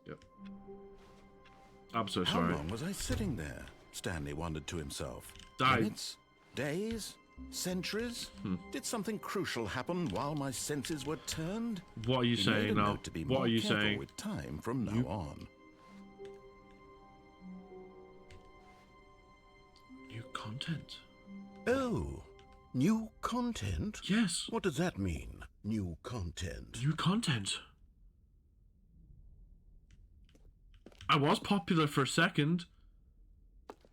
Yep. I'm so sorry. How long was I sitting there? Stanley wondered to himself. Died. Minutes? Days? Centuries? Did something crucial happen while my senses were turned? What are you He made saying a now? note to be What more are you careful saying? with time from now on. New content. Oh, new content? Yes. What does that mean, new content? New content. I was popular for a second.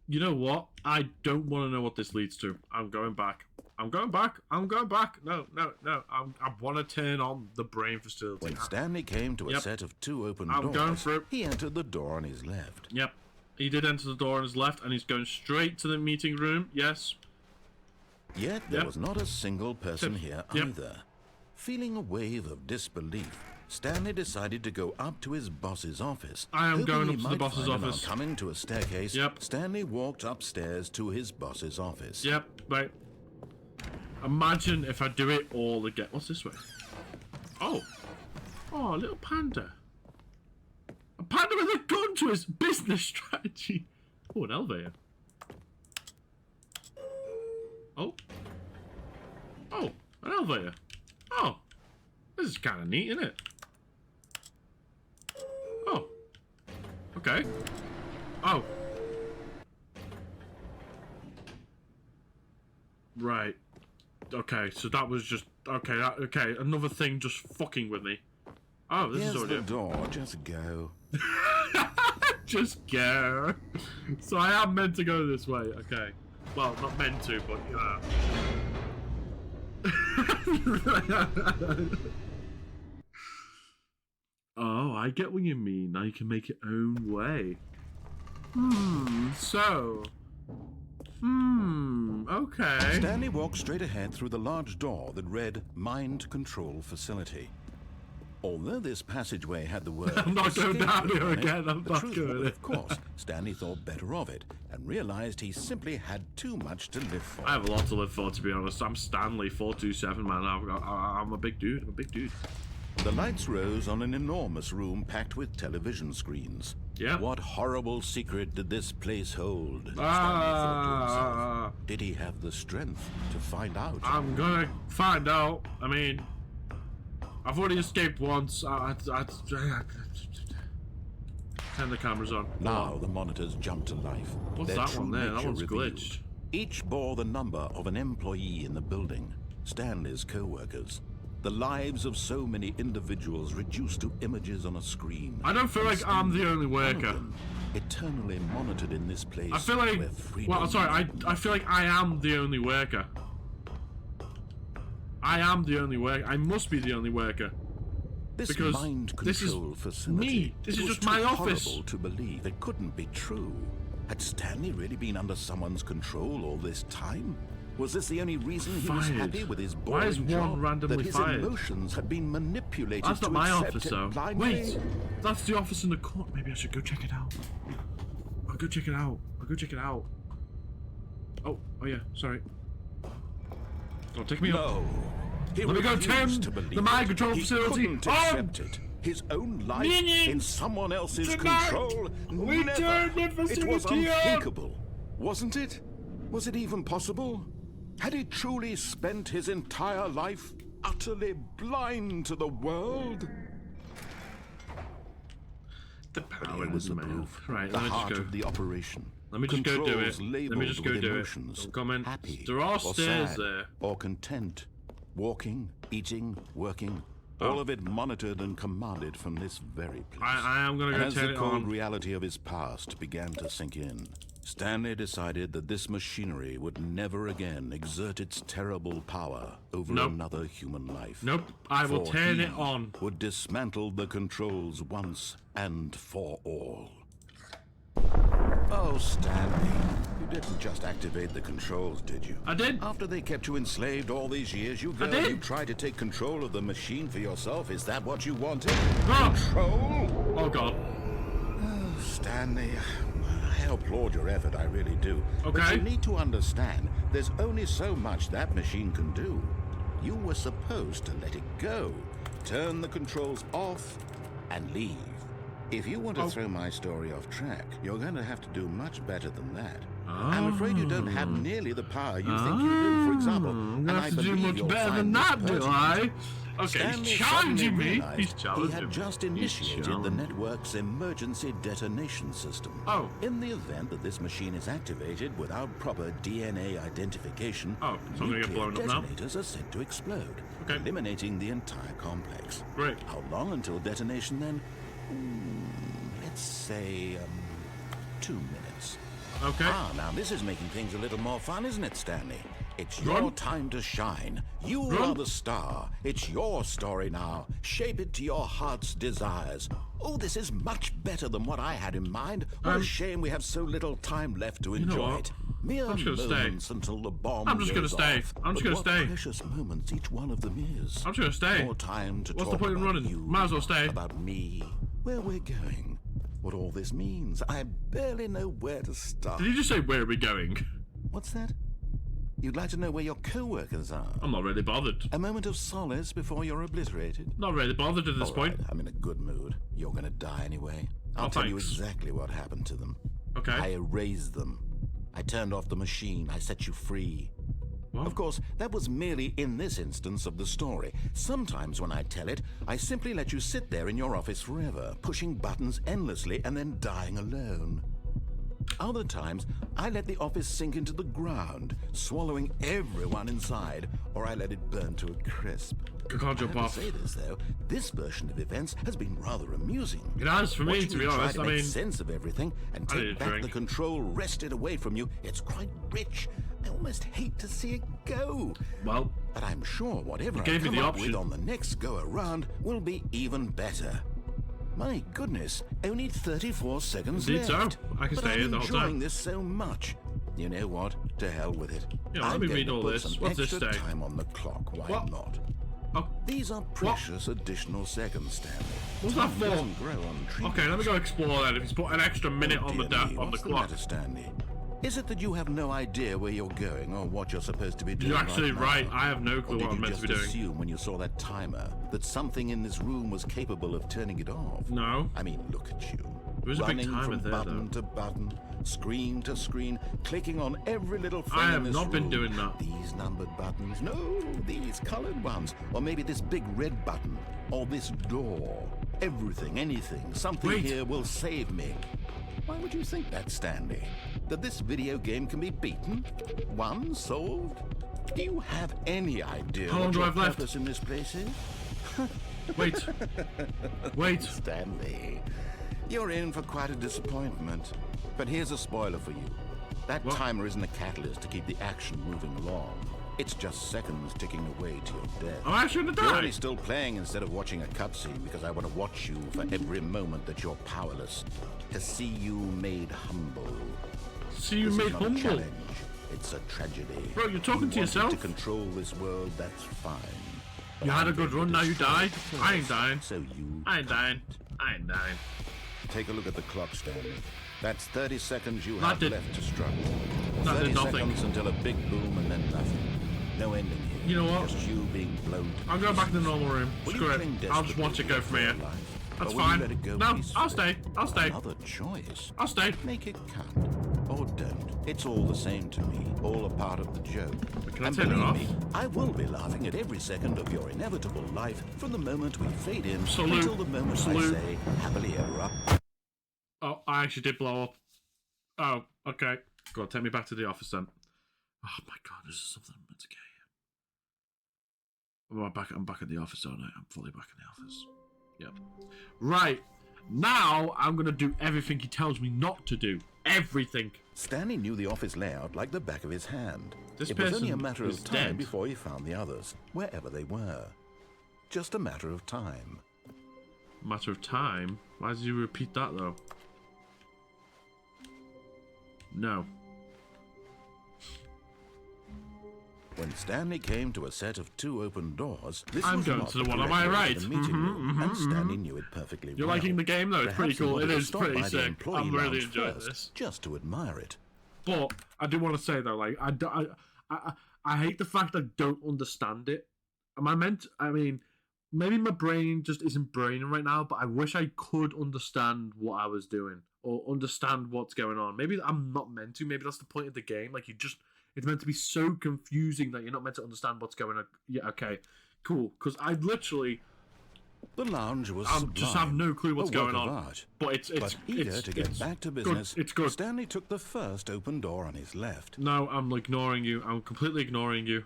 You know what? I don't want to know what this leads to. I'm going back. I'm going back. I'm going back. No. I want to turn on the brain facility. When Stanley came to a set of 2 open doors, going for it. He entered the door on his left. Yep. He did enter the door on his left, and he's going straight to the meeting room. Yes. Yet there was not a single person here Yep. either. Feeling a wave of disbelief, Stanley decided to go up to his boss's office. I am Hoping going he up to the might boss's find him office. Coming to a staircase, Yep. Stanley walked upstairs to his boss's office. Yep. Right. Imagine if I do it all again. What's this way? Oh. Oh, a little panda. A panda with a gun to his business strategy. Oh, an elevator. Oh. Oh, an elevator. Oh. This is kind of neat, isn't it? Oh. Okay. Oh. Right. Okay, so that was just... Okay, okay, another thing just fucking with me. Oh, this Here's is already... the door, just go. Just go. So I am meant to go this way, okay. Well, not meant to, but Oh, I get what you mean. Now you can make your own way. Okay. Stanley walked straight ahead through the large door that read Mind Control Facility. Although this passageway had the word I'm not going escape down written here on it, again, I'm the not truth going was, of course, Stanley thought better of it and realized he simply had too much to live for. I have a lot to live for, to be honest. I'm Stanley 427, man. I'm a big dude. I'm a big dude. The lights rose on an enormous room packed with television screens. Yeah. What horrible secret did this place hold? Stanley thought to himself. Did he have the strength to find out? I'm gonna find out. I mean, I've already escaped once. Turn the cameras on. Now the monitors jumped to life. What's Their that true one there? That nature one's revealed. glitched. Each bore the number of an employee in the building, Stanley's co-workers. The lives of so many individuals reduced to images on a screen. I don't feel like I'm the only One of worker. them, eternally monitored in this place. I feel like... where freedom... Well, sorry. I feel like I am the only worker. I am the only worker. I must be the only worker. This because mind this is control facility. me. This it is was just my too office. horrible to believe. It couldn't be true. Had Stanley really been under someone's control all this time? Was this the only reason he was Fired. happy with his Why is boring one job? randomly that his fired? emotions had been manipulated That's to not my accept office, it though. blindly? Wait, that's the office in the corner. Maybe I should go check it out. I'll go check it out. I'll go check it out. Oh yeah. Sorry. Don't take me up. No. He Let me go refused tend to believe the mind it. control He facility. couldn't Oh! accept it. His own life Minions! in someone else's Tonight, control. we Never. turn the It was facility on. unthinkable, wasn't it? Was it even possible? Had he truly spent his entire life utterly blind to the world? The But power here was the man. proof, Right, the let me heart just go. of the operation. Let me just go do it. Controls Let me labeled just go with do emotions, it. I'm coming. happy There are or stairs sad there. or content, walking, eating, working, all of it monitored and commanded from this very place. I am gonna And go as turn the it cold on. reality of his past began to sink in, Stanley decided that this machinery would never again exert its terrible power over Nope. another human life. Nope. I will For turn he it on. would dismantle the controls once and for all. Oh, Stanley, you didn't just activate the controls, did you? I did. After they kept you enslaved all these years, you go I did. and you try to take control of the machine for yourself. Is that what you wanted? Ah! Control? Oh god. Oh, Stanley, I applaud your effort, I really do. But Okay. you need to understand, there's only so much that machine can do. You were supposed to let it go, turn the controls off, and leave. If you want to throw my story off track, you're going to have to do much better than that. I'm afraid you don't have nearly the power you think you do, for example. I'm gonna And I have to do believe much you'll better than find this that, do pertinent. I? Okay, Stanley he's challenging suddenly me. realized He's challenging he had just initiated the network's emergency detonation system. Oh. In the event that this machine is activated without proper DNA identification, Oh, so I'm gonna get nuclear blown up now? detonators are said to explode, Okay. eliminating the entire complex. Great. How long until detonation then? Let's say 2 minutes. Okay. Now this is making things a little more fun, isn't it, Stanley? It's Run. your time to shine. You Run. are the star. It's your story now. Shape it to your heart's desires. Oh, this is much better than what I had in mind. What a shame we have so little time left to know enjoy what? it. Mere I'm just gonna moments until the bomb I'm just gonna goes stay. off. I'm just But gonna what stay. precious moments each one of them is. I'm just gonna stay. More time to What's talk the point in about running? you, Might as well stay. about me, where we're going, what all this means. I barely know where to start. Did you just say where are we going? What's that? You'd like to know where your co-workers are? I'm not really bothered. A moment of solace before you're obliterated? Not really bothered at this All point. right, I'm in a good mood. You're gonna die anyway. I'll tell you thanks. exactly what happened to them. Okay. I erased them. I turned off the machine. I set you free. What? Of course, that was merely in this instance of the story. Sometimes when I tell it, I simply let you sit there in your office forever, pushing buttons endlessly and then dying alone. Other times, I let the office sink into the ground, swallowing everyone inside, or I let it burn to a crisp. I can't I jump have off. to say this, though, this version of events has been rather amusing. It has for me, Watching to be you try honest. to I make mean, sense of everything and I need a take back drink. the control wrested away from you, it's quite rich. I almost hate to see it go. well, But I'm sure whatever I gave me come the up with option. on the next go around will be even better. My goodness, only 34 seconds Indeed so. left. I can but stay I'm here the whole enjoying time. this so much. You know what? To hell with it. Yeah, let I'm me going read to all put this. some What's this extra say? time on the clock. Why What? not? oh, These are precious additional seconds, Stanley. What's that Time for? doesn't grow on trees. okay, let me go explore that. If he's put an extra minute Oh, on the dear me, on the what's clock. matter, Stanley? Is it that you have no idea where you're going or what you're supposed to be doing? You're actually right right. now? I have no clue Or what did I'm you meant to just be doing. assume when you saw that timer that something in this room was capable of turning it off? No. I mean, look at you. There's a big Running timer from there, button to button, screen to screen, clicking on every little thing I in have this not been room. doing that. These numbered buttons. No, these colored ones. Or maybe this big red button. Or this door. Everything, anything, something Wait. here will save me. Why would you think that, Stanley? That this video game can be beaten? Won? Solved? Do you have any idea How long what do I your have left? purpose in this place is? Wait. Wait. Stanley, you're in for quite a disappointment. But here's a spoiler for you. That What? timer isn't a catalyst to keep the action moving along. It's just seconds ticking away to your death. I'm actually gonna You're die. only still playing instead of watching a cutscene because I want to watch you for every moment that you're powerless. To see you made humble. See you This is made not a humble. challenge. It's a tragedy. Bro, you're talking You to wanted yourself. to control this world, that's fine. But You had I'm a good going to run, now you destroy die. it first, I ain't dying. So you I ain't dying. I ain't dying. take a look at the clock, Stanley. That's 30 seconds you That have did- left to struggle. that 30 did nothing. seconds until a big boom and then nothing. No ending here. You know what? Just you being blown to I'm going back to the normal room. Will Screw you it. cling I'll just watch it go desperately from for here. your life? That's Or will you fine. let it go No, I'll peacefully? stay. I'll stay. Another choice. I'll stay. Make it count. Or don't. It's all the same to me. All a part of the joke. Can I And turn it believe off? me, I will be laughing at every second of your inevitable life from the moment we fade in Salute. until the moment Salute. I say happily ever after. Oh, I actually did blow up. Oh, okay. Go on, take me back to the office then. Oh my god, this is something I'm meant to get here. I'm back at the office, aren't I? I'm fully back in the office. Yep. Right. Now I'm gonna do everything he tells me not to do. Everything. Stanley knew the office layout like the back of his hand. This It was only a person matter is of time dead. before he found the others, wherever they were. Just a matter of time. Matter of time. Why did you repeat that though? No. When Stanley came to a set of 2 open doors, this I'm was going not to the the one on correct my way right. to the meeting room, and Stanley knew it perfectly You're well. liking the game though? It's pretty Perhaps he cool. wanted It to is stop pretty by the sick. employee I'm really lounge enjoying first, this. just to admire it. But I do want to say though, like I hate the fact I don't understand it. Am I meant? I mean, maybe my brain just isn't braining right now, but I wish I could understand what I was doing or understand what's going on. Maybe I'm not meant to. Maybe that's the point of the game. Like, it's meant to be so confusing that you're not meant to understand what's going on. Yeah, okay, cool. Because I literally... The lounge was just have no clue what's going on. Art. But eager to get back to business, good. It's good. Stanley took the first open door on his left. No, I'm ignoring you. I'm completely ignoring you.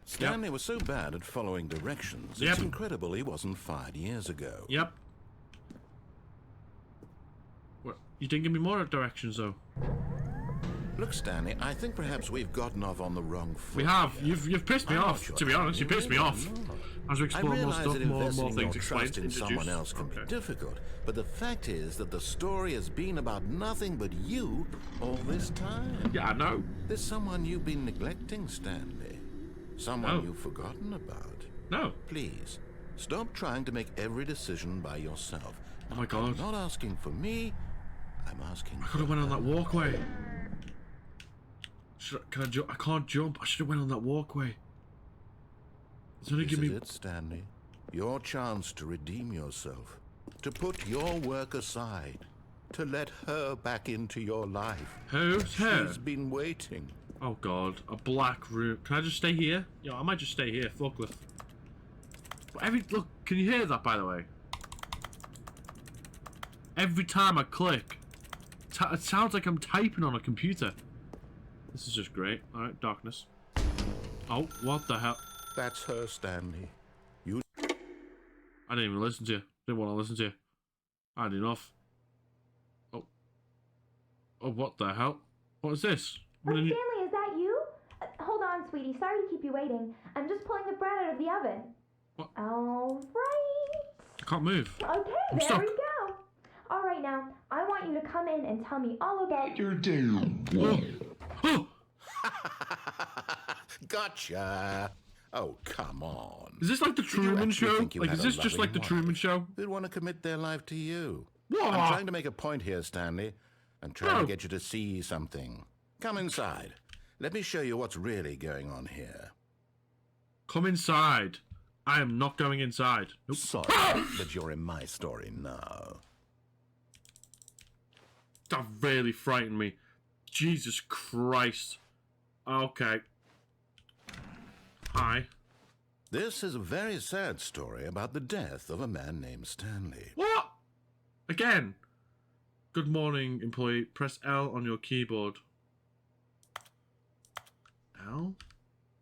Stanley was so bad at following directions, it's incredible he wasn't fired years ago. Yep. What? You didn't give me more directions, though. Look, Stanley, I think perhaps we've gotten off on the wrong foot. We have. You've pissed me off, to be honest. You pissed me off. As we explore more stuff, more things explained, in someone else can be difficult, but the fact is that the story has been about nothing but you all this time. Yeah, I know. There's someone you've been neglecting, Stanley. Someone you've forgotten about. No. Please, stop trying to make every decision by yourself. Oh my God. I'm not asking for me, I'm asking I could have went on that walkway. Can I jump? I can't jump. I should have went on that walkway. This is it, Stanley. Your chance to redeem yourself. To put your work aside. To let her back into your life. Who's her? She's been waiting. Oh God, a black room. Can I just stay here? Yeah, I might just stay here. Forklift. Look, can you hear that, by the way? Every time I click, it sounds like I'm typing on a computer. This is just great. All right, darkness. Oh, what the hell? That's her, Stanley. I didn't even listen to you. Didn't want to listen to you. I had enough. Oh. Oh, what the hell? What is this? Oh, Stanley, is that you? Hold on, sweetie. Sorry to keep you waiting. I'm just pulling the bread out of the oven. What? All right. I can't move. Okay, I'm there stuck. we go. All right, now, I want you to come in and tell me all about your day. Oh. Gotcha. Oh, come on. Is this like the Truman Show? Like, is this just like the wife? Truman Show? Who'd want to commit their life to you? What? I'm trying to make a point here, Stanley. I'm trying to get you to see something. Come inside. Let me show you what's really going on here. Come inside. I am not going inside. Nope. Sorry, but you're in my story now. That really frightened me. Jesus Christ. Okay. Hi. This is a very sad story about the death of a man named Stanley. What? Again. Good morning, employee. Press L on your keyboard. L?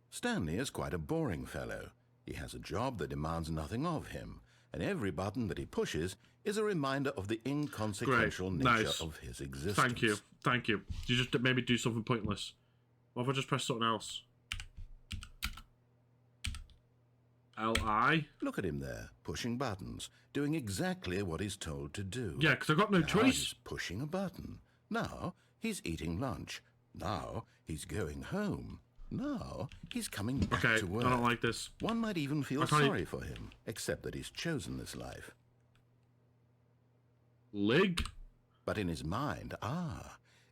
Stanley is quite a boring fellow. He has a job that demands nothing of him, and every button that he pushes is a reminder of the inconsequential nature of his existence. Thank you. Thank you. You just maybe do something pointless. What if I just press something else? L-I? Look at him there, pushing buttons, doing exactly what he's told to do. Yeah, because I've got no now choice. He's pushing a button. Now he's eating lunch. Now he's going home. Now he's coming back to work. I don't like this. One might even feel sorry for him, except that he's chosen this life. Lig? But in his mind,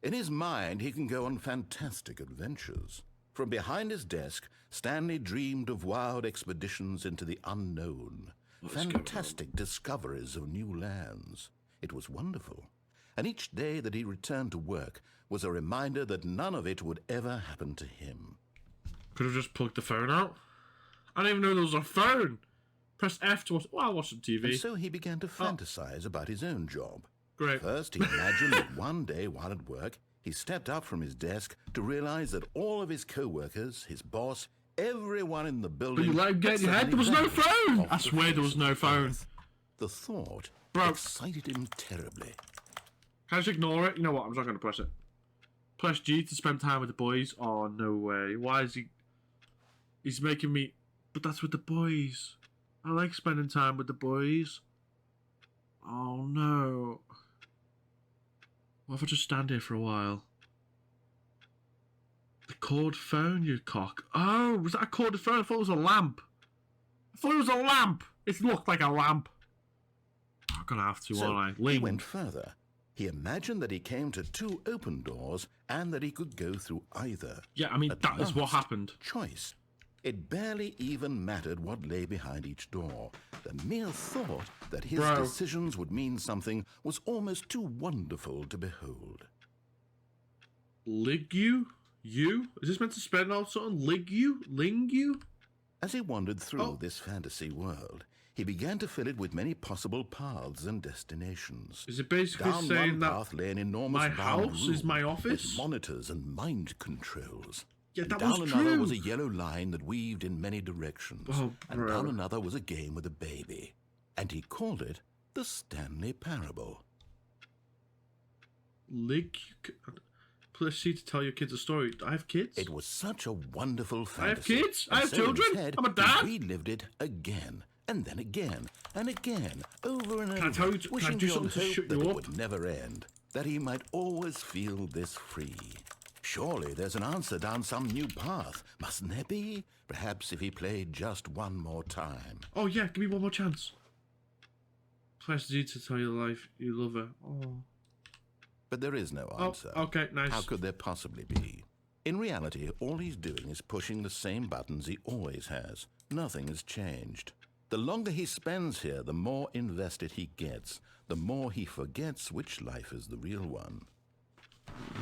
in his mind he can go on fantastic adventures. From behind his desk, Stanley dreamed of wild expeditions into the unknown, fantastic discoveries of new lands. It was wonderful, and each day that he returned to work was a reminder that none of it would ever happen to him. Could have just plugged the phone out. I didn't even know there was a phone. Press F to watch. Oh, I'll watch some TV. And so he began to fantasize about his own job. Great. First, he imagined that one day while at work, he stepped up from his desk to realize that all of his co-workers, his boss, everyone in the building... But you let him get in your head? There was no phone! I swear there was no phone. The thought excited him terribly. Can I just ignore it? You know what? I'm just not going to press it. Press G to spend time with the boys. Oh, no way. Why is he... He's making me... But that's with the boys. I like spending time with the boys. Oh, no. What if I just stand here for a while? The cord phone, you cock. Oh, was that a corded phone? I thought it was a lamp. I thought it was a lamp. It looked like a lamp. I'm going to have to, aren't I? He went further. He imagined that he came to two open doors and that he could go through either. Yeah, I mean, that is what happened. Choice. It barely even mattered what lay behind each door. The mere thought that his Bro. decisions would mean something was almost too wonderful to behold. Lig you? You? Is this meant to spell out something? Lig you? Ling you? As he wandered through Oh. this fantasy world, he began to fill it with many possible paths and destinations. Is it basically Down saying one that path lay an enormous my round house is room my with office? monitors and mind controls. Yeah, And that down was another true. was a yellow line that weaved in many directions. Oh, and bro. down another was a game with a baby. And he called it the Stanley Parable. Lig you? Proceed to tell your kids a story. I have kids? It was such a wonderful fantasy. I have kids. I And have so in his children. head, I'm a dad. He relived it again, and then again, and again, over and Can I over, tell you to- can I wishing do beyond something to hope shut that you it up? would never end, that he might always feel this free. Surely there's an answer down some new path, mustn't there be? Perhaps if he played just one more time. Oh, yeah, give me one more chance. Proceed to tell your life you love her. Oh. But there is no answer. Okay, nice. How could there possibly be? In reality, all he's doing is pushing the same buttons he always has. Nothing has changed. The longer he spends here, the more invested he gets, the more he forgets which life is the real one.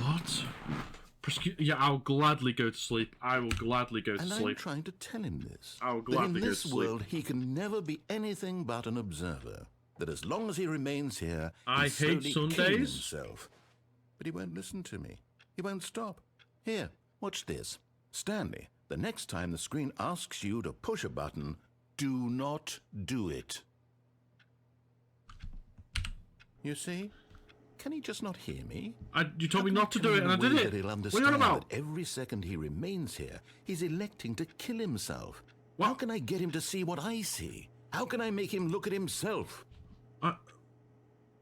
What? Yeah, I'll gladly go to sleep. I will gladly go to And I'm sleep. trying to tell him this. I will That in gladly go this to sleep. world, he can never be anything but an observer. That as long as he remains here, I he's hate slowly killing Sundays. himself. But he won't listen to me. He won't stop. Here, watch this. Stanley, the next time the screen asks you to push a button, do not do it. You see? Can he just not hear me? You told me How not to can do he it, and I come in did a way it. that he'll What are you understand on about? that every second he remains here, he's electing to kill himself. What? How can I get him to see what I see? How can I make him look at himself?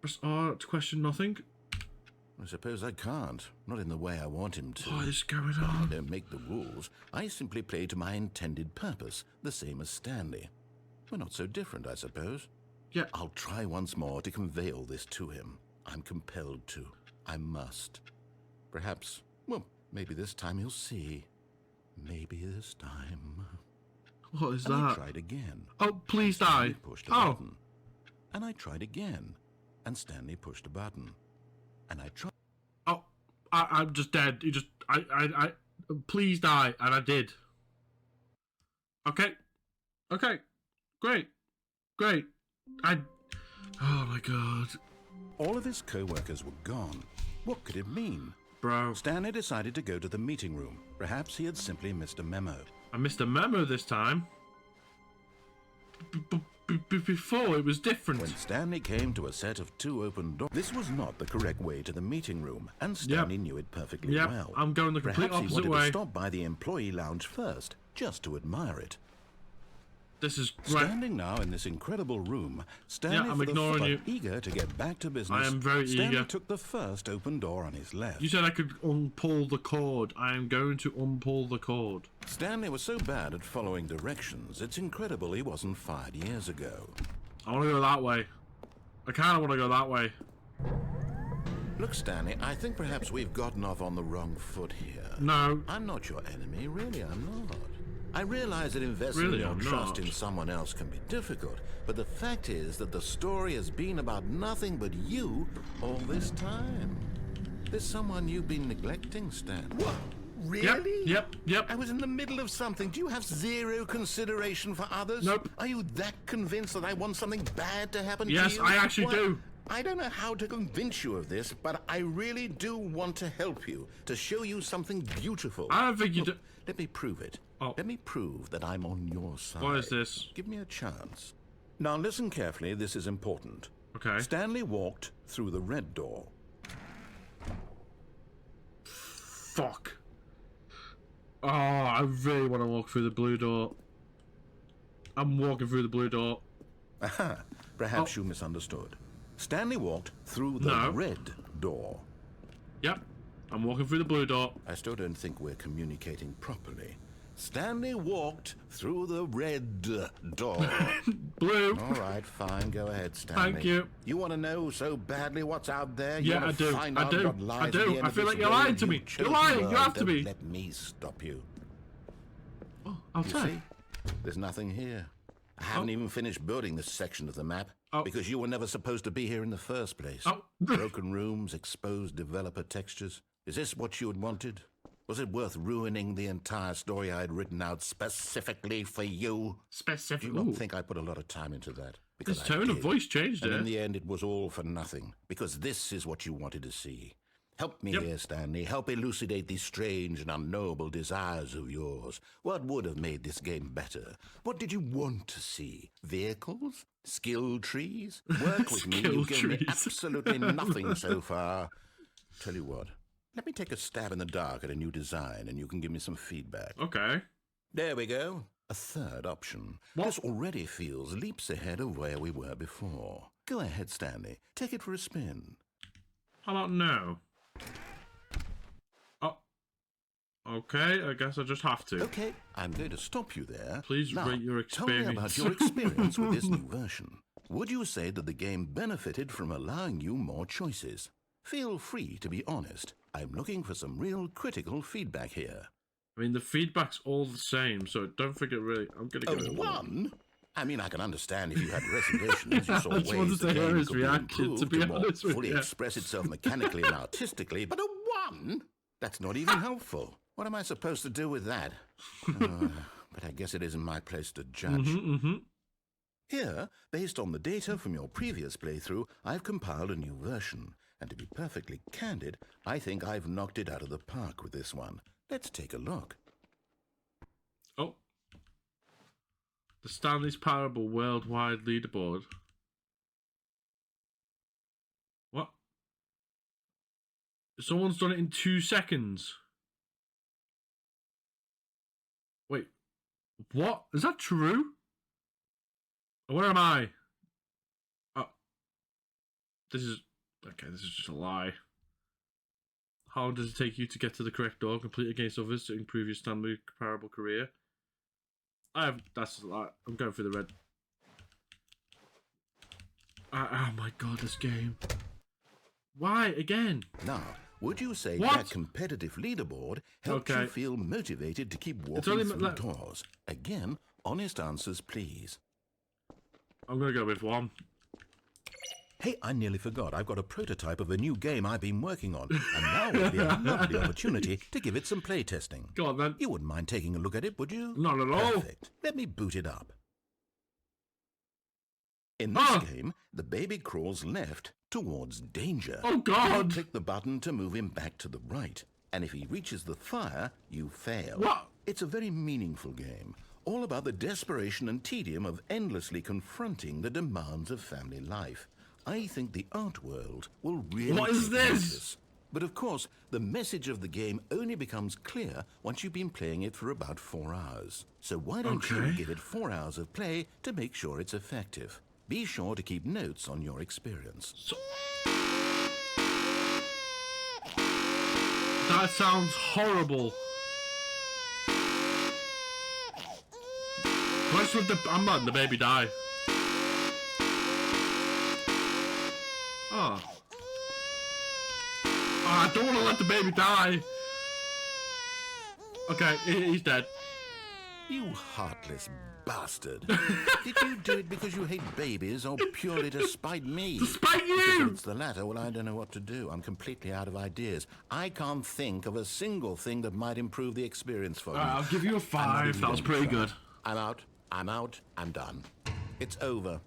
Press R to question nothing. I suppose I can't. Not in the way I want him to. What is going I on? don't make the rules. I simply play to my intended purpose, the same as Stanley. We're not so different, I suppose. Yeah. I'll try once more to convey all this to him. I'm compelled to. I must. Perhaps, well, maybe this time he'll see. Maybe this time. What is And I that? tried again. Oh, please Stanley die. pushed a Oh. button. And I tried again. And Stanley pushed a button. And I tried. Oh, I'm just dead. You just, please die, and I did. Okay, great. Oh my god, All of his co-workers were gone. What could it mean? bro. Stanley decided to go to the meeting room. Perhaps he had simply missed a memo. I missed a memo this time. Before it was different. When Stanley came to a set of 2 open doors, this was not the correct way to the meeting room, and Stanley knew it perfectly Yep, well. I'm going the complete Perhaps he opposite wanted way. to stop by the employee lounge first, just to admire it. This is right. Standing now in this incredible room, Stanley I'm for the ignoring first, you. eager to get back to business. I am very Stanley eager. took the first open door on his left. You said I could unpull the cord. I am going to unpull the cord. Stanley was so bad at following directions, it's incredible he wasn't fired years ago. I want to go that way. I kind of want to go that way. Look, Stanley, I think perhaps we've gotten off on the wrong foot here. No. I'm not your enemy, really, I'm not. I realize that investing Really, your I'm trust not. in someone else can be difficult, but the fact is that the story has been about nothing but you all this time. There's someone you've been neglecting, Stan. What? Really? Yep. I was in the middle of something. Do you have zero consideration for others? Nope. Are you that convinced that I want something bad to happen to Yes, you? I actually What? do. I don't know how to convince you of this, but I really do want to help you, to show you something beautiful. I don't think you Look, do. let me prove it. Oh. Let me prove that I'm on your side. What is this? Give me a chance. Now listen carefully, this is important. Okay. Stanley walked through the red door. Fuck. Oh, I really want to walk through the blue door. I'm walking through the blue door. Aha, perhaps Oh. you misunderstood. Stanley walked through the No. red door. Yep. I'm walking through the blue door. I still don't think we're communicating properly. Stanley walked through the red door. Blue. All right, fine. Go ahead, Stanley. Thank you. You want to know so badly what's out there? You Yeah, wanna I do. Find I out do. what lies I at do. the end I of feel this like you're road? lying to You me. You're chosen lying. You world. have to Don't be. Let me stop you. I'll You take. see? There's nothing here. I haven't even finished building this section of the map because you were never supposed to be here in the first place. Broken rooms, exposed developer textures. Is this what you had wanted? Was it worth ruining the entire story I had written out specifically for you? Specific. Do you not think I put a lot of time into that? His tone of voice changed And there. in the end, it was all for nothing, because this is what you wanted to see. Help me here, Stanley. Help elucidate these strange and unknowable desires of yours. What would have made this game better? What did you want to see? Vehicles? Skill trees? Work with me. You've given me absolutely nothing so far. Tell you what, let me take a stab in the dark at a new design, and you can give me some feedback. Okay. There we go. A third option. What? This already feels leaps ahead of where we were before. Go ahead, Stanley. Take it for a spin. How about no? Oh. Okay, I guess I just have to. Okay, I'm going to stop you there. Please now, rate your tell me experience. about your experience with this new version. Would you say that the game benefited from allowing you more choices? Feel free to be honest. I'm looking for some real critical feedback here. I mean, the feedback's all the same, so don't forget really. I'm going to give it a 1? I mean, I can understand if you had reservations. You saw I just ways wanted the to hear game his could be reaction, improved to be more honest with fully you. express itself mechanically and artistically, but a 1? That's not even helpful. What am I supposed to do with that? But I guess it isn't my place to judge. Here, based on the data from your previous playthrough, I've compiled a new version. And to be perfectly candid, I think I've knocked it out of the park with this one. Let's take a look. Oh. The Stanley's Parable Worldwide Leaderboard. What? Someone's done it in 2 seconds. Wait. What? Is that true? Where am I? Oh. This is... Okay, this is just a lie. How long does it take you to get to the correct door? Complete against others to improve your Stanley Parable career. That's a lie. I'm going for the red. Oh my god, this game. Why again? Now, would you say What? that competitive leaderboard helped Okay. you feel motivated to keep walking only through like- doors? Again, honest answers, please. I'm gonna go with 1. Hey, I nearly forgot. I've got a prototype of a new game I've been working on, and now would be a lovely opportunity to give it some play testing. Go on then. You wouldn't mind taking a look at it, would you? Not at all. Perfect. Let me boot it up. In this game, the baby crawls left towards danger. Oh god! Click the button to move him back to the right, and if he reaches the fire, you fail. What? It's a very meaningful game, all about the desperation and tedium of endlessly confronting the demands of family life. I think the art world will really What is take this? notice. But of course, the message of the game only becomes clear once you've been playing it for about 4 hours. So why don't you Okay. give it 4 hours of play to make sure it's effective? Be sure to keep notes on your experience. That sounds horrible. What's with the... I'm letting the baby die. Oh. I don't want to let the baby die. Okay, he's dead. You heartless bastard. Did you do it because you hate babies or purely to spite me? Spite you! If it's the latter, well, I don't know what to do. I'm completely out of ideas. I can't think of a single thing that might improve the experience for you. I'll give you a 5. That was pretty good. I'm out. I'm done. It's over.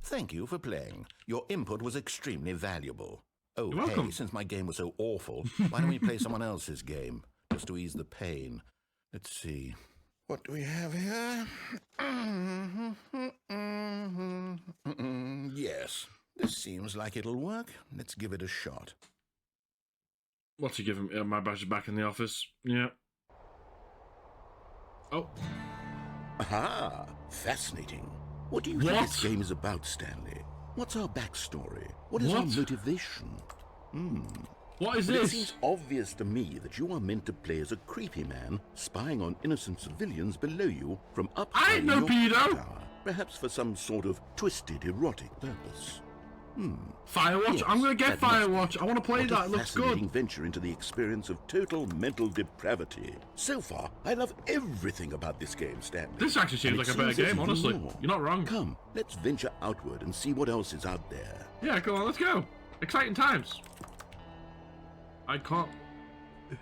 Thank you for playing. Your input was extremely valuable. Oh, You're welcome. hey, since my game was so awful, why don't we play someone else's game? Just to ease the pain. Let's see. What do we have here? Yes, this seems like it'll work. Let's give it a shot. What's he giving me? My badge is back in the office. Yeah. Oh. Aha! Fascinating. What do you think this game is about, Stanley? What's our backstory? What is our What? motivation? What is But it this? seems obvious to me that you are meant to play as a creepy man spying on innocent civilians below you from up I high ain't in no your pedo. tower, perhaps for some sort of twisted erotic purpose. Firewatch? Yes, I'm going to get that must be Firewatch. I want to play What that. a It looks fascinating good. venture into the experience of total mental depravity. So far, I love everything about this game, Stanley. This actually seems And it like a better seems there's game, even honestly. more. You're not wrong. Come, let's venture outward and see what else is out there. Yeah, come on, let's go. Exciting times. I can't...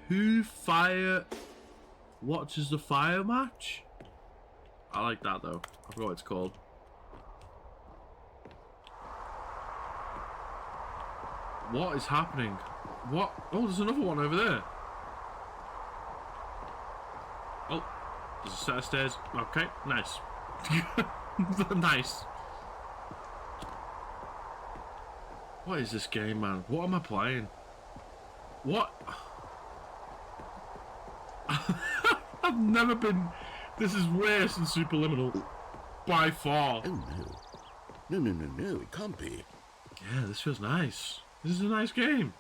Who watches the fire match? I like that, though. I forgot what it's called. What is happening? What? Oh, there's another one over there. Oh, there's a set of stairs. Okay, nice. Nice. What is this game, man? What am I playing? What? I've never been... This is worse than Superliminal. By far. Oh, no. No, it can't be. Yeah, this feels nice. This is a nice game.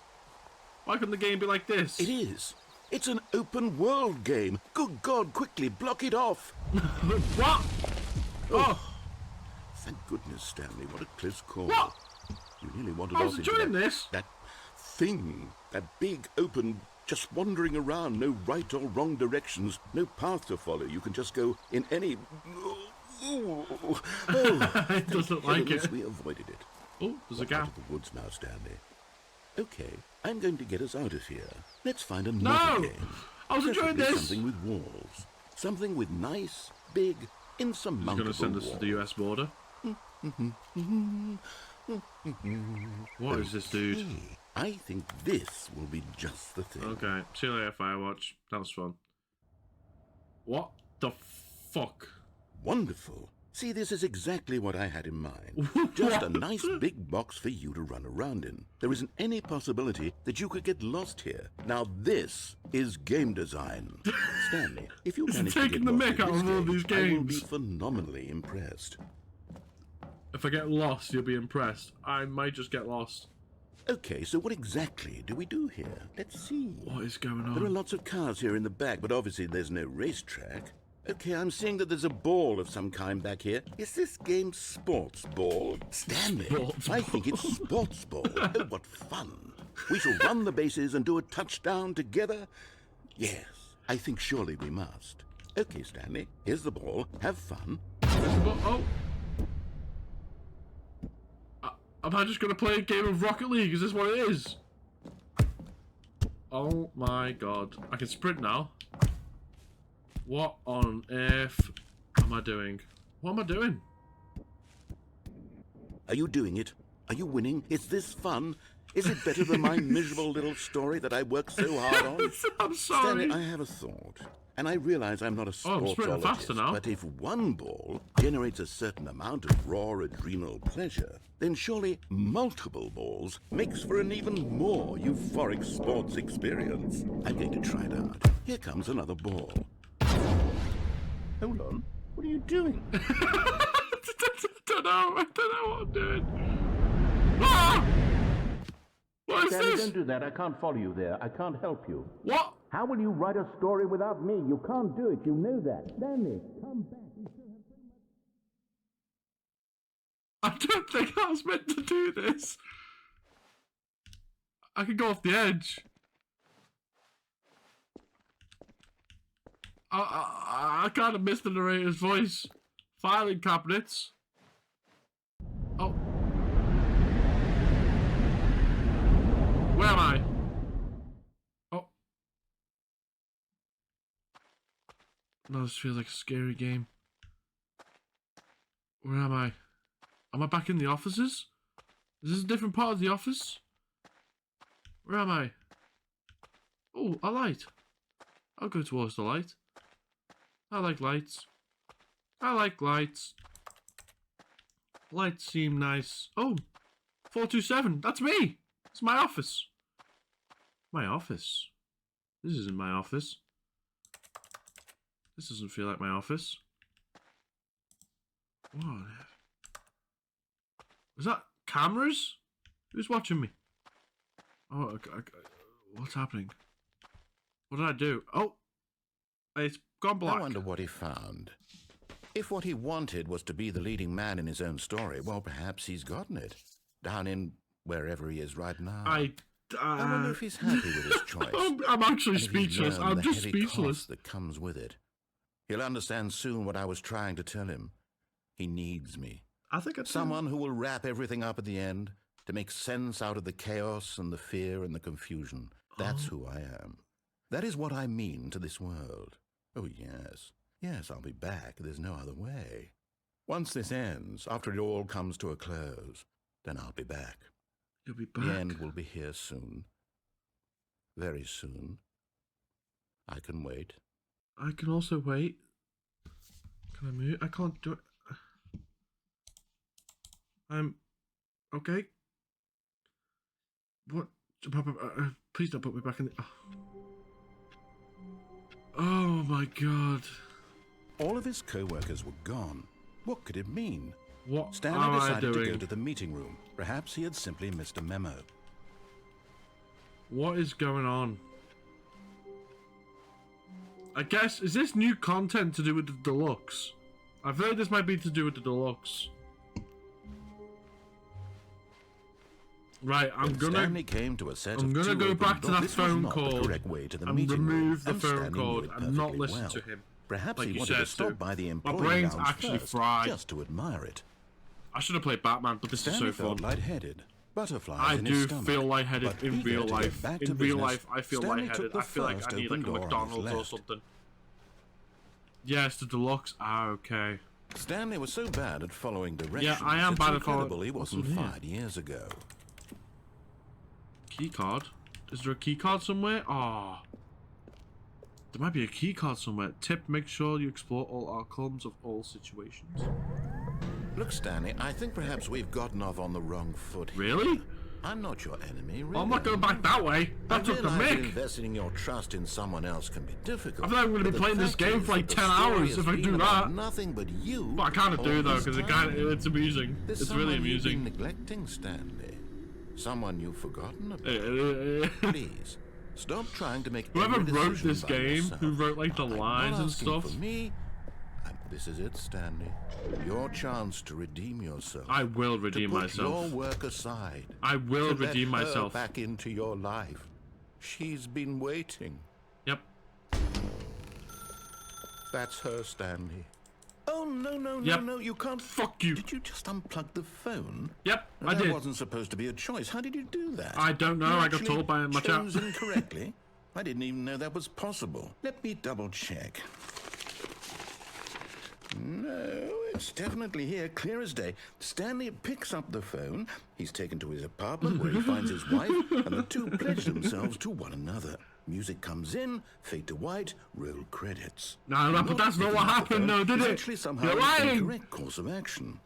Why couldn't the game be like this? It is. It's an open world game. Good God, quickly, block it off. What? Oh. Thank goodness, Stanley. What a close call. What? You nearly wandered I off was into enjoying this. that thing. That big, open, just wandering around. No right or wrong directions. No path to follow. You can just go in any... Oh, It doesn't like heavens, it. we avoided it. Oh, there's a Out gap. of the woods now, Stanley. Okay, I'm going to get us out of here. Let's find No! another game. I was enjoying Preferably this. Something with walls. Something with nice, big, He's insurmountable going to send us to the US border. What is this, dude? Hey, I think this will be just the thing. Okay, see you later, Firewatch. That was fun. What the fuck? Wonderful. See, this is exactly what I had in mind. Just a nice big box for you to run around in. There isn't any possibility that you could get lost here. Now this is game design. Stanley, if you He's manage to taking get the lost mick in out this of all game, these I will be games. phenomenally impressed. If I get lost, you'll be impressed. I might just get lost. Okay, so what exactly do we do here? Let's see. What is going There are on? lots of cars here in the back, but obviously there's no racetrack. Okay, I'm seeing that there's a ball of some kind back here. Is this game sports ball? Stanley, Sports I think it's sports ball. Oh, what fun. We shall run the bases and do a touchdown together. Yes, I think surely we must. Okay, Stanley, here's the ball. Have fun. Oh. Am I just going to play a game of Rocket League? Is this what it is? Oh my god. I can sprint now. What on earth am I doing? What am I doing? Are you doing it? Are you winning? Is this fun? Is it better than my miserable little story that I worked so hard on? I'm sorry. Stanley, I have a thought. And I realize I'm not a Oh, I'm sprinting faster sportsologist, now. but if one ball generates a certain amount of raw adrenal pleasure, then surely multiple balls makes for an even more euphoric sports experience. I'm going to try it out. Here comes another ball. Hold on. What are you doing? I don't know what I'm doing. Ah! What is Stanley, this? don't do that. I can't follow you there. I can't help you. What? How will you write a story without me? You can't do it. You know that. Stanley, come back. I don't think I was meant to do this. I could go off the edge. I kind of missed the narrator's voice. Filing cabinets. Oh. Where am I? Oh. No, this feels like a scary game. Where am I? Am I back in the offices? Is this a different part of the office? Where am I? Oh, a light. I'll go towards the light. I like lights. I like lights. Lights seem nice. Oh, 427. That's me. It's my office. My office. This isn't my office. This doesn't feel like my office. What? Is that cameras? Who's watching me? Oh, what's happening? What did I do? Oh, it's gone black. I wonder what he found. If what he wanted was to be the leading man in his own story, well, perhaps he's gotten it. down in wherever he is right now. I wonder if he's happy with his choice. I'm actually and if he's speechless. learned I'm the just heavy speechless. cost that comes with it. He'll understand soon what I was trying to tell him. He needs me. I think it's Someone who will wrap everything up at the end to make sense out of the chaos and the fear and the confusion. That's who I am. That is what I mean to this world. Oh, yes. Yes, I'll be back. There's no other way. Once this ends, after it all comes to a close, then I'll be back. You'll be back. The end will be here soon. Very soon. I can wait. I can also wait. Can I move? I can't do it. Okay. What? Please don't put me back in the... Oh my god. All of his co-workers were gone. What could it mean? What Stanley am I decided to doing? go to the meeting room. Perhaps he had simply missed a memo. What is going on? I guess, is this new content to do with the Deluxe? I've heard this might be to do with the Deluxe. Right, Stanley came to a set I'm of gonna two go open back to doors. that This was phone not the call correct way to the and meeting room, remove the and phone Stanley knew call it and not perfectly listen well. to him. Perhaps like he you wanted to said stop to. by the My employee brain's lounge actually first, fried. just to admire it. I should have played Batman, but this Stanley is so felt fun. lightheaded. Butterflies I in do his stomach, feel lightheaded but in eager real to get life. back to In real business, life, I feel Stanley lightheaded. took the I feel like first I need open like a door on his McDonald's or left. something. Yes, the Deluxe. Ah, okay. Stanley was so bad at following directions. Yeah, I am it's bad at following- incredible he wasn't What's in here? fired years ago. Key card? Is there a key card somewhere? Ah. There might be a key card somewhere. Tip, make sure you explore all outcomes of all situations. Look, Stanley, I think perhaps we've gotten off on the wrong foot here. Really? I'm not your enemy, really. I'm not going back that way. I That took the realize that mic. investing your trust in someone else can be difficult. I feel like I'm gonna be but the playing this fact game is for like that 10 the story hours has if I been do about that. Nothing but you. But I kind of do all though, this because time. it's amusing. There's It's really someone you've been amusing. neglecting, Stanley. Someone you've forgotten about. Please, stop trying to make Whoever every wrote decision this by game, yourself. who wrote like the I'm not lines and asking stuff. For me, this is it, Stanley. Your chance to redeem yourself. I will to redeem put myself. your work aside. I will to redeem let her myself. back into your life. She's been waiting. Yep. That's her, Stanley. Oh, no, Yep. no, you can't. Fuck you. Did you just unplug the phone? Yep, Now, I that did. wasn't supposed to be a choice. How did you do that? I don't know. You I got actually told by my chat. chose incorrectly. I didn't even know that was possible. Let me double check. No, it's definitely here, clear as day. Stanley picks up the phone. He's taken to his apartment where he finds his wife, and the two pledge themselves to one another. Music comes in, fade to white, roll credits. No, but that's not picking what up the happened, phone though, did is it? actually somehow You're an lying. incorrect course of action.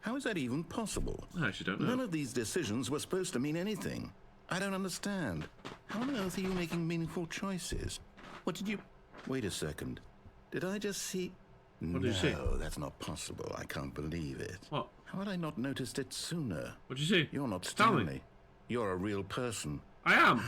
How is that even possible? I actually don't know. None of these decisions were supposed to mean anything. I don't understand. How on earth are you making meaningful choices? What did you... Wait a second. Did I just see... What did you see? No, that's not possible. I can't believe it. What? How had I not noticed it sooner? What'd you see? You're not Stanley. Stanley. You're a real person. I am.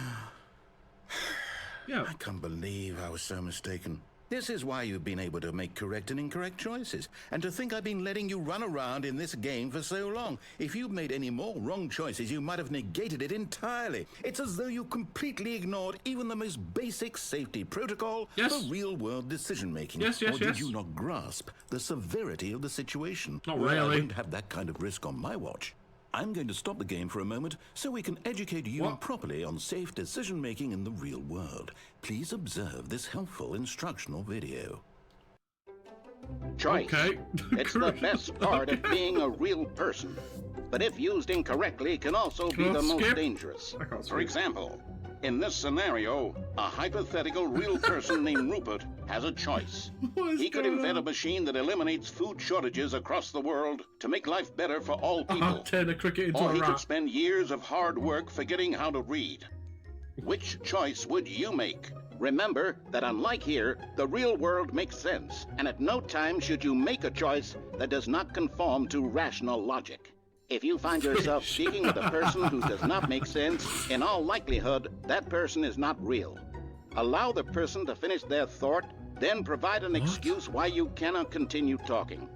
Yeah. I can't believe I was so mistaken. This is why you've been able to make correct and incorrect choices. And to think I've been letting you run around in this game for so long. If you'd made any more wrong choices, you might have negated it entirely. It's as though you completely ignored even the most basic safety protocol Yes. for real-world decision-making. Yes, yes, or did yes. you not grasp the severity of the situation? Not Well, I really. won't have that kind of risk on my watch. I'm going to stop the game for a moment so we can educate you What? properly on safe decision-making in the real world. Please observe this helpful instructional video. Choice. Okay. It's the best part of being a real person. But if used incorrectly, it can also be Can I the most skip? dangerous. I can't For skip. example, in this scenario, a hypothetical real person named Rupert has a choice. What is He could going invent a on? machine that eliminates food shortages across the world to make life better for all people. Turn a cricket into Or a he could rat. spend years of hard work forgetting how to read. Which choice would you make? Remember that unlike here, the real world makes sense, and at no time should you make a choice that does not conform to rational logic. If you find yourself speaking with a person who does not make sense, in all likelihood, that person is not real. Allow the person to finish their thought, then provide an excuse why you cannot continue talking.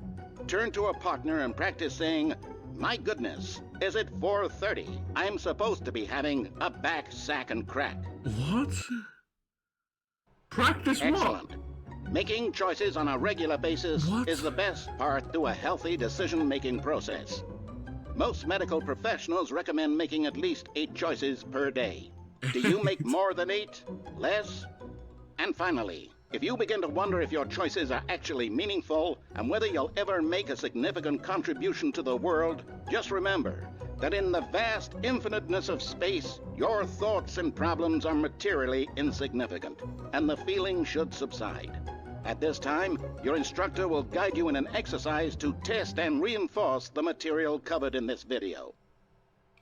Turn to a partner and practice saying, My goodness, is it 4:30? I'm supposed to be having a back, sack, and crack. What? Practice what? Excellent. Making choices on a regular basis What? is the best part to a healthy decision-making process. Most medical professionals recommend making at least 8 choices per day. Do you make more than 8? Less? And finally, if you begin to wonder if your choices are actually meaningful and whether you'll ever make a significant contribution to the world, just remember that in the vast infiniteness of space, your thoughts and problems are materially insignificant, and the feeling should subside. At this time, your instructor will guide you in an exercise to test and reinforce the material covered in this video.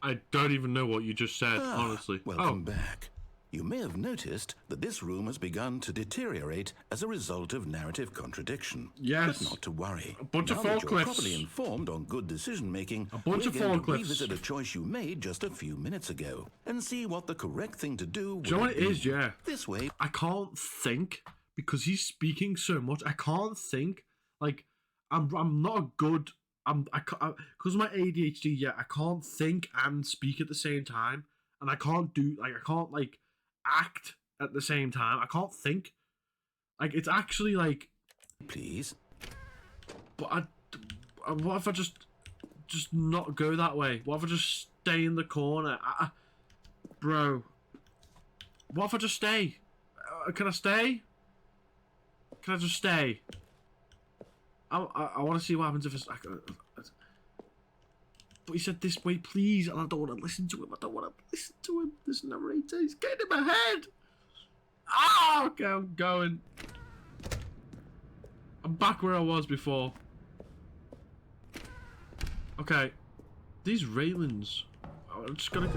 I don't even know what you just said, honestly. Welcome back. You may have noticed that this room has begun to deteriorate as a result of narrative contradiction. Yes. But not to worry. A bunch of Now that you're forklifts. properly informed on good decision-making, A bunch we're of going to forklifts. revisit a choice you made just a few minutes ago and see what the correct thing to do would Do you know what it be. is, yeah? This way, I can't think because he's speaking so much. I can't think. Like, I'm not a good. Because of my ADHD. Yeah, I can't think and speak at the same time, and I can't act at the same time. I can't think. Like, it's actually like. please. But what if I just not go that way? What if I just stay in the corner? Bro. What if I just stay? Can I stay? Can I just stay? I want to see what happens if it's... But he said this way, please, and I don't want to listen to him. I don't want to listen to him. This narrator, he's getting in my head. Ah, okay, I'm going. I'm back where I was before. Okay. These railings. I'm just gonna...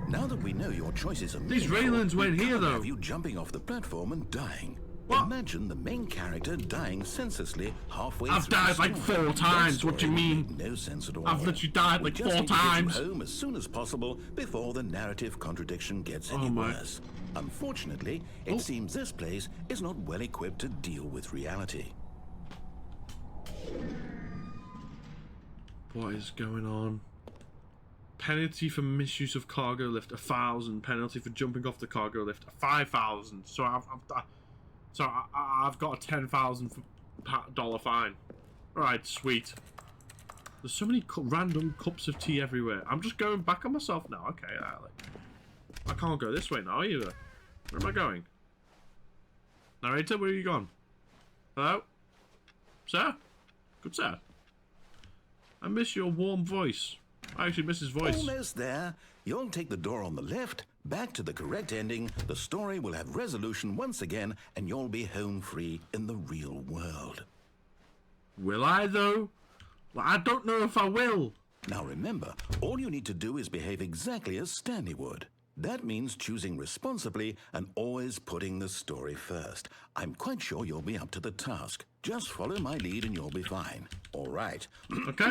Now that we know your choices are These meaningful, railings went we here, can't though. have you jumping off the platform and dying. What? Imagine the main character dying senselessly halfway I've through died the like story. 4 times, That what do you story would mean? make no sense at all. I've literally died We like just 4 need to get you times. home as soon as possible before the narrative contradiction gets any Oh my. worse. Unfortunately, it seems this place is not well equipped to deal with reality. What is going on? Penalty for misuse of cargo lift 1,000. Penalty for jumping off the cargo lift 5,000. So I've got a $10,000 fine. All right, sweet. There's so many random cups of tea everywhere. I'm just going back on myself now. Okay, I can't go this way now either. Where am I going? Narrator, where are you gone? Hello, sir? Good sir. I miss your warm voice. I actually miss his voice. Almost there. You'll take the door on the left, back to the correct ending, the story will have resolution once again, and you'll be home free in the real world. Will I, though? Well, I don't know if I will. Now remember, all you need to do is behave exactly as Stanley would. That means choosing responsibly and always putting the story first. I'm quite sure you'll be up to the task. Just follow my lead and you'll be fine. All right. Okay.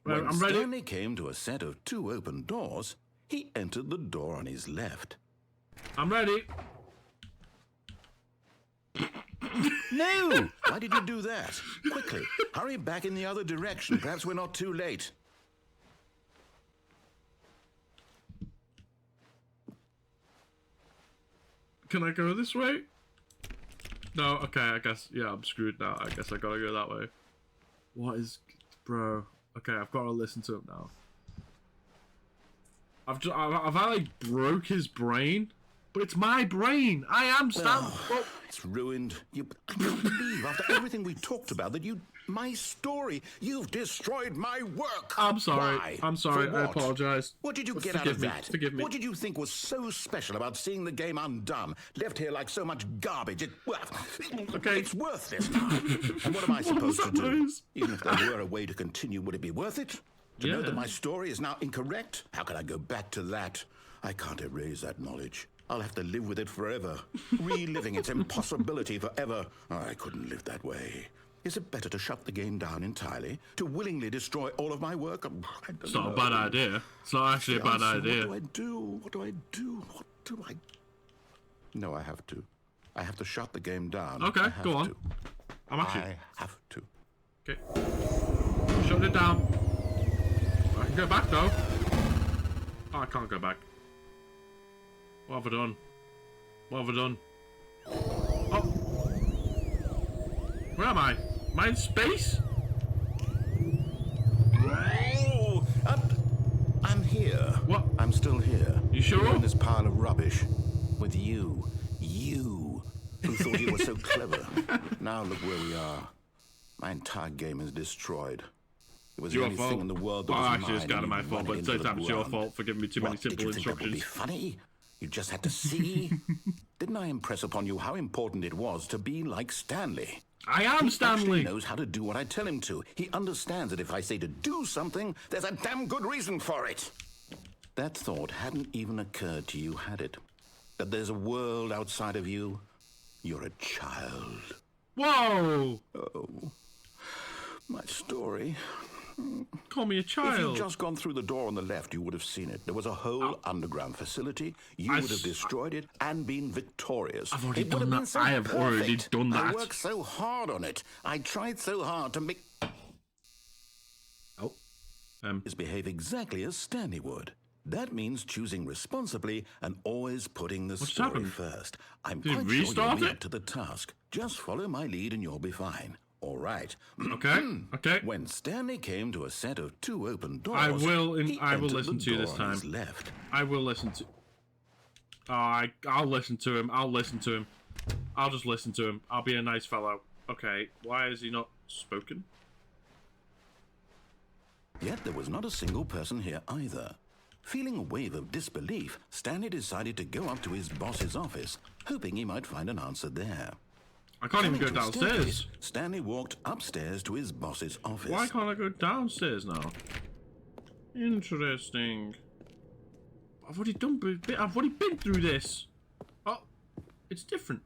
Well, When I'm ready. Stanley came to a set of 2 open doors, he entered the door on his left. I'm ready. No! Why did you do that? Quickly, hurry back in the other direction. Perhaps we're not too late. Can I go this way? No, okay, I guess, yeah, I'm screwed now. I guess I gotta go that way. What is... Bro. Okay, I've gotta listen to him now. Have I, like, broke his brain? But it's my brain! I am Stanley! Oh, it's ruined. I can't believe, after everything we talked about, that my story, you've destroyed my work. I'm sorry. Why? I'm sorry. For I what? apologize. What did you But get out forgive of me. that? Forgive me. What did you think was so special about seeing the game undone, left here like so much garbage? Okay. It's worthless now. And what am I supposed to that do? noise? Even if there were a way to continue, would it be worth it? To know Yeah. that my story is now incorrect? How can I go back to that? I can't erase that knowledge. I'll have to live with it forever, reliving its impossibility forever. Oh, I couldn't live that way. Is it better to shut the game down entirely? To willingly destroy all of my work? I don't It's not know. a bad idea. It's not actually a bad Answer, idea. What do? What do I do? What do I... No, I have to. I have to shut the game down. Okay, I have go on. to. I'm actually... I have to. Okay. Shut it down. I can Go back though. Oh, I can't go back. What have I done? What have I done? Oh. Where am I? Am I in space? Oh, I'm here. What? I'm still here. You sure? You're in this pile of rubbish. With you. You. Who thought you were so clever. Now look where we are. My entire game is destroyed. It was the Your only fault. thing in the world that Well, was actually, it's mine, kind of and my you fault, ran but it at the into same time, it's your ground. fault for giving me too many What, simple did you think that would be instructions. funny? You just had to see. Didn't I impress upon you how important it was to be like Stanley? I am He actually Stanley. knows how to do what I tell him to. He understands that if I say to do something, there's a damn good reason for it. That thought hadn't even occurred to you, had it? That there's a world outside of you? You're a child. Whoa! Oh, my story. Call me a If child. you'd just gone through the door on the left, you would have seen it. There was a whole underground facility. You would have destroyed it and been victorious. I've already It would done been that. so I have already perfect. done I that. worked so hard on it. I tried so hard to make Oh. behave exactly as Stanley would. That means choosing responsibly and always putting the story happened? first. I'm Did it quite sure restart you'll be it? up to the task. Just follow my lead and you'll be fine. All right. Okay. Okay. When Stanley came to a set of two open doors, I will he entered listen the to you this door on his time. left. I will listen to. Oh, I'll listen to him. I'll listen to him. I'll just listen to him. I'll be a nice fellow. Okay. Why is he not spoken? Yet there was not a single person here either. Feeling a wave of disbelief, Stanley decided to go up to his boss's office, hoping he might find an answer there. I can't even go Coming to a downstairs. staircase, Stanley walked upstairs to his boss's office. Why can't I go downstairs now? Interesting. I've already I've already been through this. Oh, it's different.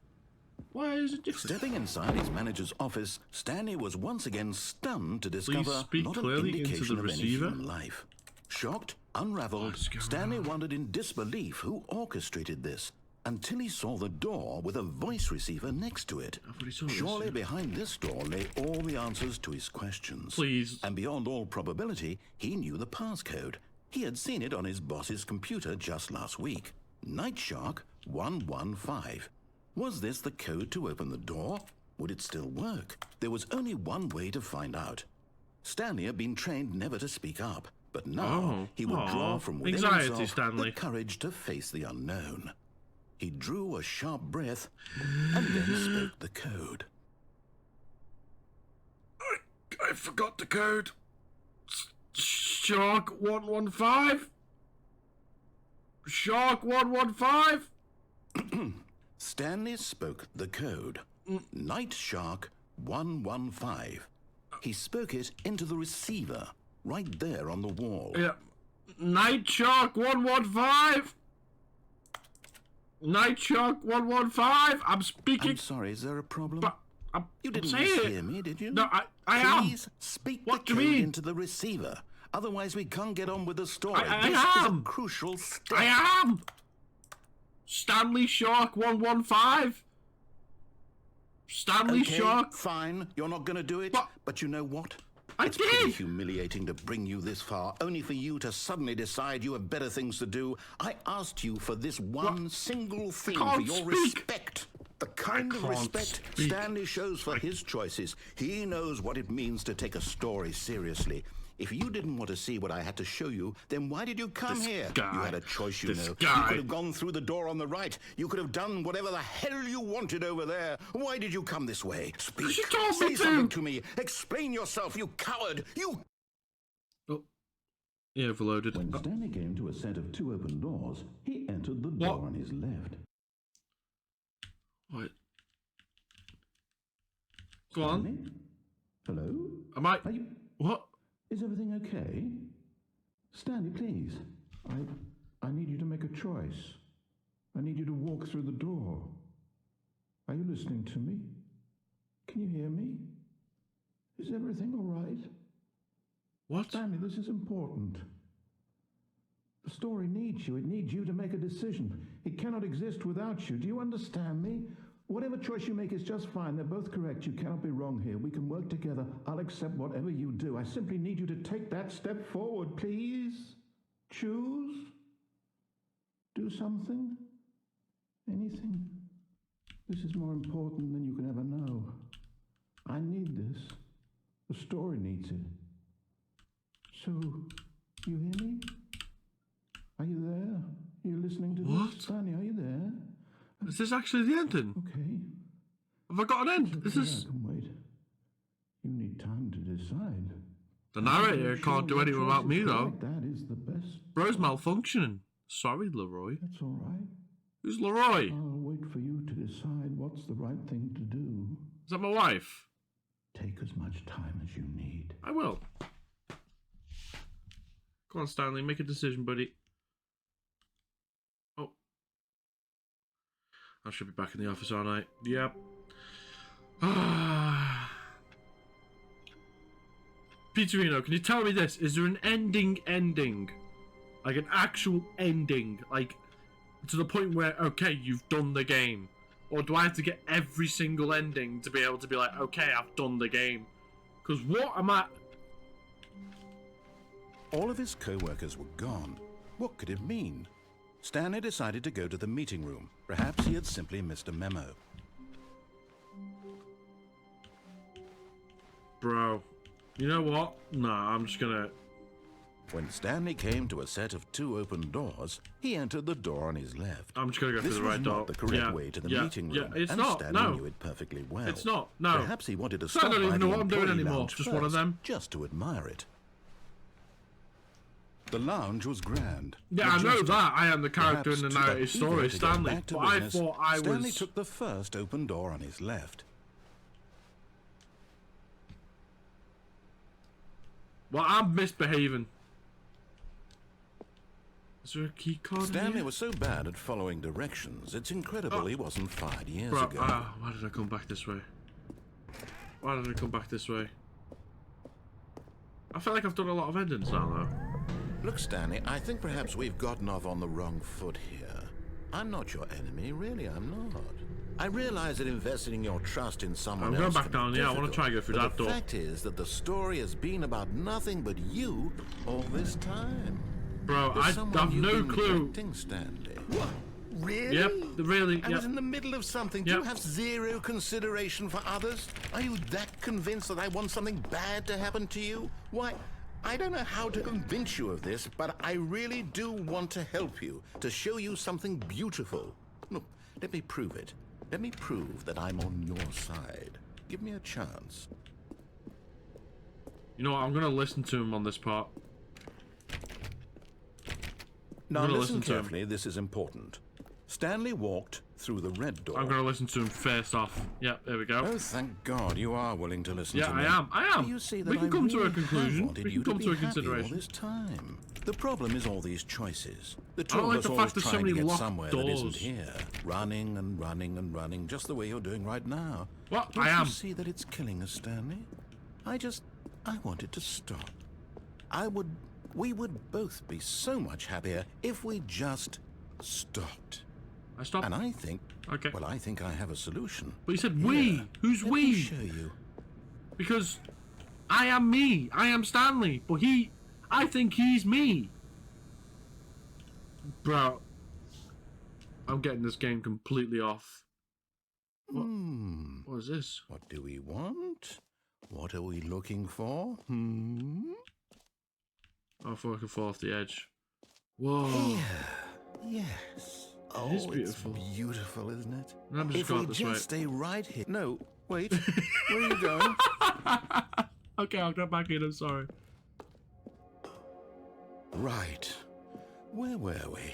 Why is it different? Stepping inside his manager's office, Stanley was once again stunned to discover speak not an clearly into indication the of any receiver. human life. Shocked, unraveled, What's going Stanley on? wondered in disbelief who orchestrated this, until he saw the door with a voice receiver next to it. I've already saw this, Surely yeah. behind this door lay all the answers to his questions. Please. And beyond all probability, he knew the passcode. He had seen it on his boss's computer just last week. Night Shark 115. Was this the code to open the door? Would it still work? There was only one way to find out. Stanley had been trained never to speak up, but now he would draw from within Anxiety, himself Stanley. the courage to face the unknown. He drew a sharp breath and then spoke the code. I forgot the code. Shark 115. Shark 115. Stanley spoke the code. Night Shark 115. He spoke it into the receiver, right there on the wall. Yeah. Night Shark 115. Night Shark 115. I'm speaking. I'm sorry, is there a problem? But You didn't saying it. mishear me, did you? No, I am. Please speak What the do you code mean? into the receiver. Otherwise, we can't get on with the story. I This am. is a crucial step. I am. Stanley Shark 115. Stanley Okay, Shark. fine. You're not going to do it. But- But you know what? I It's pretty did. humiliating to bring you this far, only for you to suddenly decide you have better things to do. I asked you for this one single thing, for can't your speak. respect. The kind of can't respect speak. Stanley shows for his choices. He knows what it means to take a story seriously. If you didn't want to see what I had to show you, then why did you come This here? guy. You had a choice, you This know. guy. You could have gone through the door on the right. You could have done whatever the hell you wanted over there. Why did you come this way? Speak. You told me Say to. something to me. Explain yourself, you coward. You... Oh. Yeah, overloaded. When Stanley came to a set of two open doors, he entered the door on his left. What? Go on. Stanley? Hello? Am I? Are you... What? Is everything okay? Stanley, please. I need you to make a choice. I need you to walk through the door. Are you listening to me? Can you hear me? Is everything all right? What? Stanley, this is important. The story needs you. It needs you to make a decision. It cannot exist without you. Do you understand me? Whatever choice you make is just fine. They're both correct. You cannot be wrong here. We can work together. I'll accept whatever you do. I simply need you to take that step forward, please. Choose. Do something. Anything. This is more important than you can ever know. I need this. The story needs it. So, you hear me? Are you there? Are you listening to What? this? Stanley, are you there? Is this actually the ending? Okay. Have I got an end? Is Okay, this... I can wait. You need time to decide. The narrator can't do anything without me, though. That is the best. Bro's malfunctioning. Sorry, Leroy. That's all right. Who's Leroy? I'll wait for you to decide what's the right thing to do. Is that my wife? Take as much time as you need. I will. Come on, Stanley, make a decision, buddy. Oh. I should be back in the office, aren't I? Yep. Peterino, can you tell me this? Is there an ending? Like an actual ending? Like, to the point where, okay, you've done the game? Or do I have to get every single ending to be able to be like, okay, I've done the game? Because what am I... All of his co-workers were gone. What could it mean? Stanley decided to go to the meeting room. Perhaps he had simply missed a memo. Bro, you know what? Nah, I'm just gonna... When Stanley came to a set of 2 open doors, he entered the door on his left. I'm just gonna go This through the was right not door. the correct way to the meeting room, it's and not. Stanley No, knew it perfectly well. it's not. No. Perhaps he wanted to I stop don't by even know the what I'm doing employee anymore. lounge Just one of first, them. just to admire it. The lounge was grand. Yeah, I know majestic. that. I am the character Perhaps in the too narrative eager story, to get Stanley. back to But I business, thought I Stanley was... took the first open door on his left. Well, I'm misbehaving. Is there a key card? Stanley was so bad at following directions, it's incredible he wasn't fired years ago. Why did I come back this way? Why did I come back this way? I feel like I've done a lot of endings now, though. Look, Stanley, I think perhaps we've gotten off on the wrong foot here. I'm not your enemy, really, I'm not. I realize that investing your trust in someone I'm going else back can be down, yeah, I want to difficult, try and go through but that door. The fact is that the story has been about nothing but you all this time. Bro, There's I someone have you've no been clue. neglecting, Stanley. What? Really? Yep, really, I yep. was in the middle of something. Yep. Do you have zero consideration for others? Are you that convinced that I want something bad to happen to you? Why, I don't know how to convince you of this, but I really do want to help you, to show you something beautiful. Look, let me prove it. Let me prove that I'm on your side. Give me a chance. You know what? I'm going to listen to him on this part. Now gonna listen listen to him. carefully, this is important. Stanley walked through the red door. I'm going to listen to him first off. Yep, there we go. Oh, thank God you are willing to listen Yeah, to me. I am. You see that We can I come to a really conclusion. have wanted We you can come to to a be happy consideration. all this time. The problem is all these choices. The I two don't of like us the always fact there's so trying to many get locked somewhere that isn't doors. here. Running and running and running, just the way you're doing right now. What? Don't I am. you see that it's killing us, Stanley? I wanted to stop. We would both be so much happier if we just stopped. I stopped. And I think, Okay. well, I think I have a solution. But you said Here, we. Who's let we? me show you. Because I am me. I am Stanley. But I think he's me. Bro, I'm getting this game completely off. What? What is this? What do we want? What are we looking for? Oh, if I can fall off the edge. Whoa. Yes. It is beautiful. It's beautiful, isn't it? I'm just If going we this just way. stay right here. No, wait. Where are you going? Okay, I'll get back in. I'm sorry. Right. Where were we?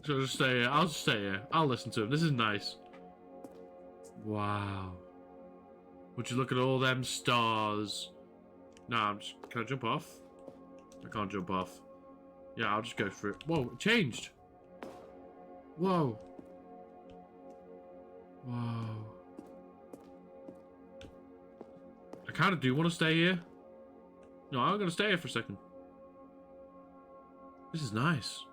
So just stay here. I'll just stay here. I'll listen to him. This is nice. Wow. Would you look at all them stars? Nah, can I jump off? I can't jump off. Yeah, I'll just go for it. Whoa, it changed. Whoa. Whoa. I kind of do want to stay here. No, I'm going to stay here for a second. This is nice.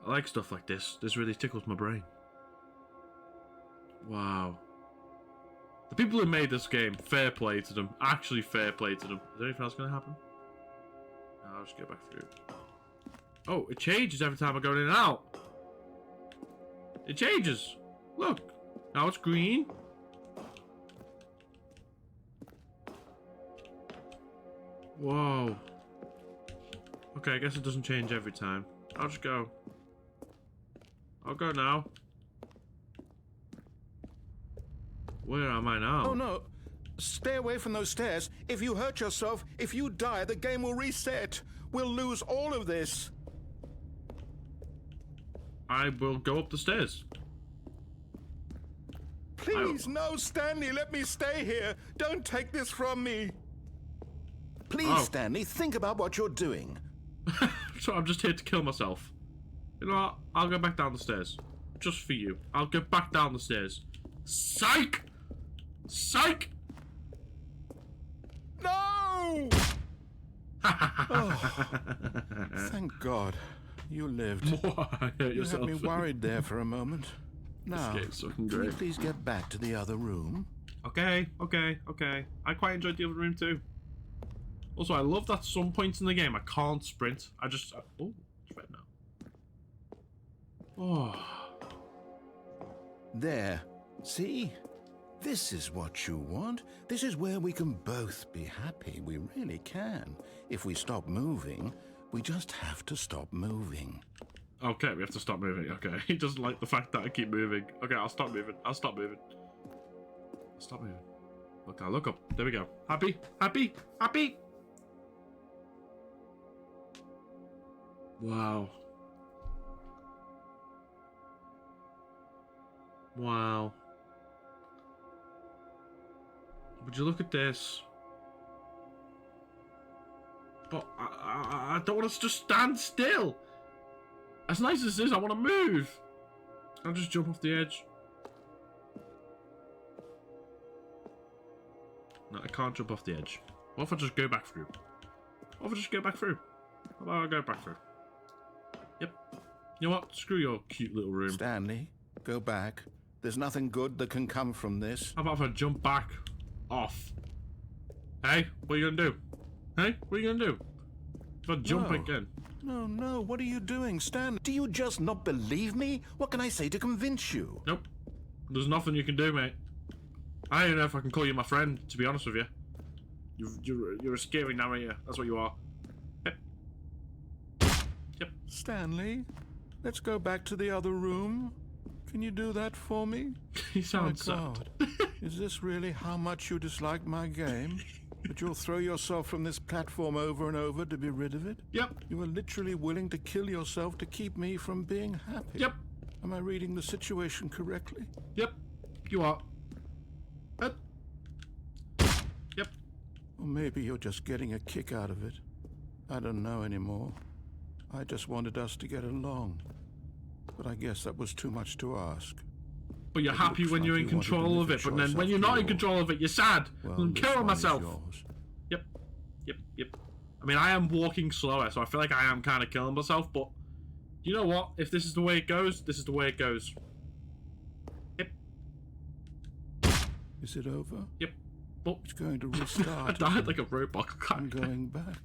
I like stuff like this. This really tickles my brain. Wow. The people who made this game, fair play to them. Actually, fair play to them. Is there anything else going to happen? No, I'll just get back through. Oh, it changes every time I go in and out. It changes. Look. Now it's green. Whoa. Okay, I guess it doesn't change every time. I'll just go. I'll go now. Where am I now? Oh no! Stay away from those stairs. If you hurt yourself, if you die, the game will reset. We'll lose all of this. I will go up the stairs. Please, no, Stanley, let me stay here. Don't take this from me. Please, Oh. Stanley, think about what you're doing. So I'm just here to kill myself. You know what? I'll go back down the stairs. Just for you. I'll go back down the stairs. Psych! Psych! No! Oh, thank God. You lived. Hurt You yourself. had me worried there for a moment. Now, game's fucking can you great. please get back to the other room? Okay. I quite enjoyed the other room too. Also, I love that some points in the game I can't sprint. I just... oh, it's red now. Oh. There. See? This is what you want. This is where we can both be happy. We really can. If we stop moving, we just have to stop moving. Okay, we have to stop moving. Okay, he doesn't like the fact that I keep moving. Okay, I'll stop moving. I'll stop moving. Stop moving. Look now, look up. There we go. Happy? Happy? Happy? Wow. Wow. Would you look at this? But I don't want us to just stand still. As nice as this is, I want to move. I'll just jump off the edge. No, I can't jump off the edge. What if I just go back through? What if I just go back through? How about I go back through? Yep. You know what? Screw your cute little room. Stanley, go back. There's nothing good that can come from this. How about if I jump back off? Hey, what are you gonna do? Hey, what are you gonna do? If I jump No. again? No, what are you doing, Stanley? Do you just not believe me? What can I say to convince you? Nope. There's nothing you can do, mate. I don't know if I can call you my friend, to be honest with you. You're a scary narrator. That's what you are. Yep. Yep. Stanley, let's go back to the other room. Can you do that for me? He sounds My sad. God. Is this really how much you dislike my game? That you'll throw yourself from this platform over and over to be rid of it? Yep. You are literally willing to kill yourself to keep me from being happy. Yep. Am I reading the situation correctly? Yep. You are. Yep. Yep. Or maybe you're just getting a kick out of it. I don't know anymore. I just wanted us to get along. But I guess that was too much to ask. But you're It happy looks when like you're in you wanted to control live of a it, but choice then when you're after not in all. control of it, you're sad. Well, I'm this killing one is myself. yours. Yep. Yep. I mean, I am walking slower, so I feel like I am kind of killing myself, but you know what? If this is the way it goes, this is the way it goes. Yep. Is it over? Yep. But It's going to I restart. died like a robot. I'm going back.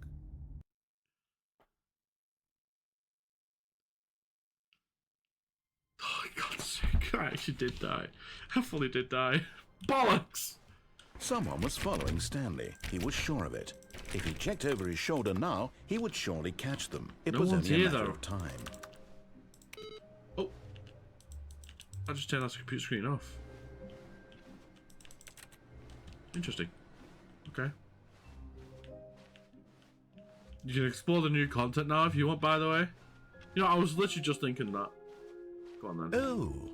Oh, God's sake. I actually did die. I fully did die. Bollocks! Someone was following Stanley. He was sure of it. If he checked over his shoulder now, he would surely catch them. It No was one's only here, a matter though. of time. Oh. I just turned that computer screen off. Interesting. Okay. You can explore the new content now if you want, by the way. You know, I was literally just thinking that. Go on then. Oh,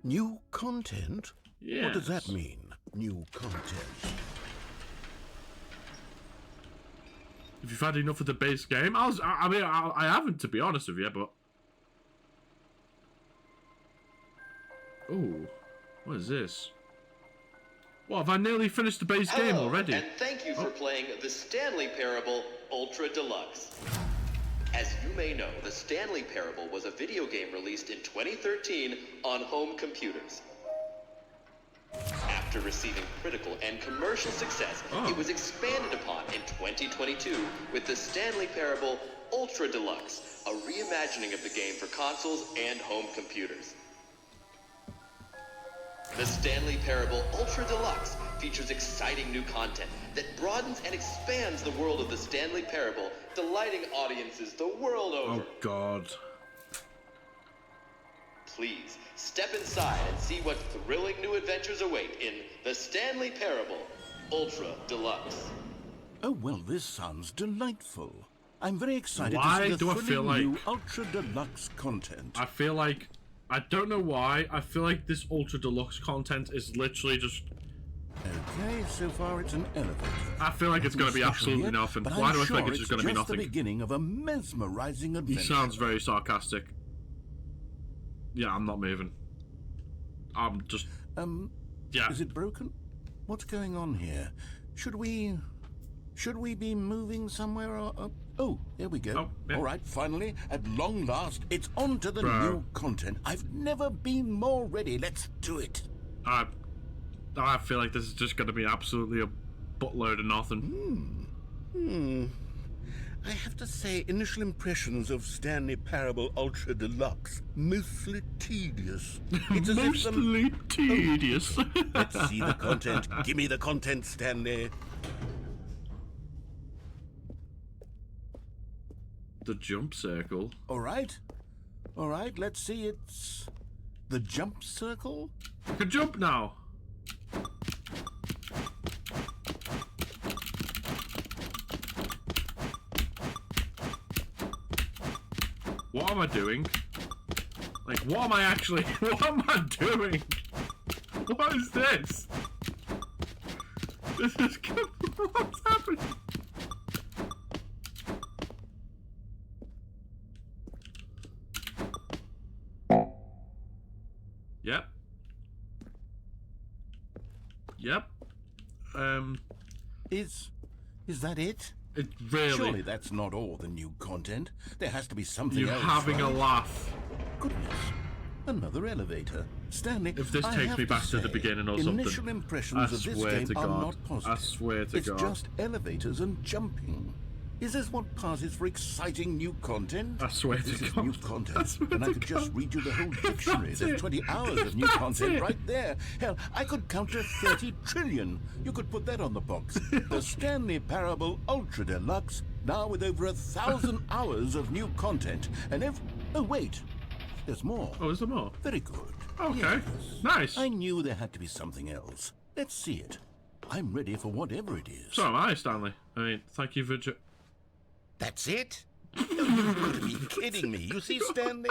new content? Yes. What does that mean, new content? If you've had enough of the base game, I haven't, to be honest with you, but... Oh, what is this? What, have I nearly finished the base game Hello, already? and thank you for playing the Stanley Parable Ultra Deluxe. As you may know, the Stanley Parable was a video game released in 2013 on home computers. After receiving critical and commercial success, it was expanded upon in 2022 with the Stanley Parable Ultra Deluxe, a reimagining of the game for consoles and home computers. The Stanley Parable Ultra Deluxe features exciting new content that broadens and expands the world of the Stanley Parable, delighting audiences the world over. Oh, God. Please, step inside and see what thrilling new adventures await in the Stanley Parable Ultra Deluxe. Oh, well, this sounds delightful. I'm very excited Why to see do the I feel thrilling like... new Ultra Deluxe content. I feel like... I don't know why. I feel like this Ultra Deluxe content is literally just... Okay, so far it's an elevator. I feel like it's going to be absolutely nothing. Why do I think it's just going to be nothing? the beginning of a mesmerizing adventure. He sounds very sarcastic. Yeah, I'm not moving. I'm just... yeah. Is it broken? What's going on here? Should we be moving somewhere or... Oh, there we go. Oh, yeah. All right, finally, at long last, it's on to the new content. I've never been more ready. Let's do it. I feel like this is just going to be absolutely a buttload of nothing. I have to say, initial impressions of Stanley Parable Ultra Deluxe, mostly tedious. It's as if Mostly tedious. Let's see the content. Give me the content, Stanley. The jump circle. All right, let's see. It's the jump circle. I can jump now. What am I doing? Like, what am I actually... What am I doing? What is this? This is... What's happening? Yep. Yep. Is that it? It really... Surely that's not all the new content. There has to be something You're else. having a right? laugh. Goodness. Another elevator. Stanley, If this I takes have me back to the say, beginning or something, initial impressions I of this swear game to are God. not positive. I swear to it's God. just elevators and jumping. Is this what passes for exciting new content? I swear This to is God. new I content, swear and I to could God. just read you the whole dictionary. That's There's it. 20 hours of new That's content it. right there. Hell, I could count to 30 trillion. You could put that on the box. The Stanley Parable Ultra Deluxe, now with over 1,000 hours of new content. And oh, wait. There's more. Oh, is there more? Very good. Okay. Yes. Nice. I knew there had to be something else. Let's see it. I'm ready for whatever it is. So am I, Stanley. I mean, thank you for... That's it? You've got to be kidding me. You see, Stanley?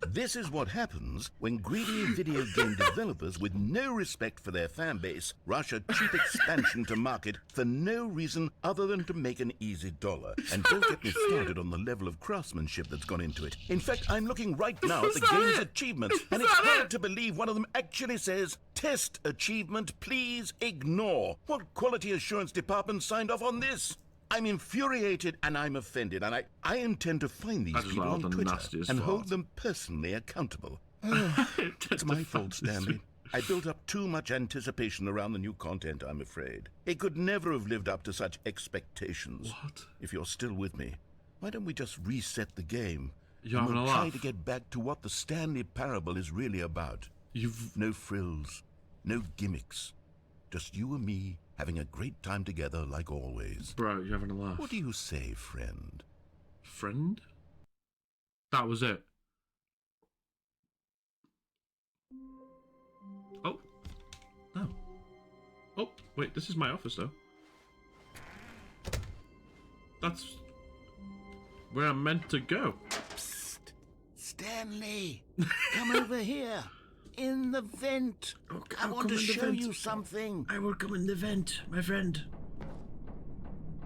This is what happens when greedy video game developers with no respect for their fan base rush a cheap expansion to market for no reason other than to make an easy dollar. And don't get me started on the level of craftsmanship that's gone into it. In fact, I'm looking right now at the game's achievements, and it's hard to believe one of them actually says, "Test achievement, please ignore." What quality assurance department signed off on this? I'm infuriated and I'm offended, and I intend to find these just people laughed on the Twitter nastiest and fart. hold them personally accountable. It's my fault, Testify. Stanley. I built up too much anticipation around the new content, I'm afraid. It could never have lived up to such expectations. What? If you're still with me, why don't we just reset the game? You're and having we'll a try laugh. to get back to what the Stanley Parable is really about. You've... No frills, no gimmicks. Just you and me having a great time together like always. Bro, you're having a laugh. What do you say, friend? Friend? That was it. Oh. No. Oh, wait, this is my office, though. That's where I'm meant to go. Psst! Stanley! Come over here! In the vent! I want to show you something! I will come in the vent, my friend.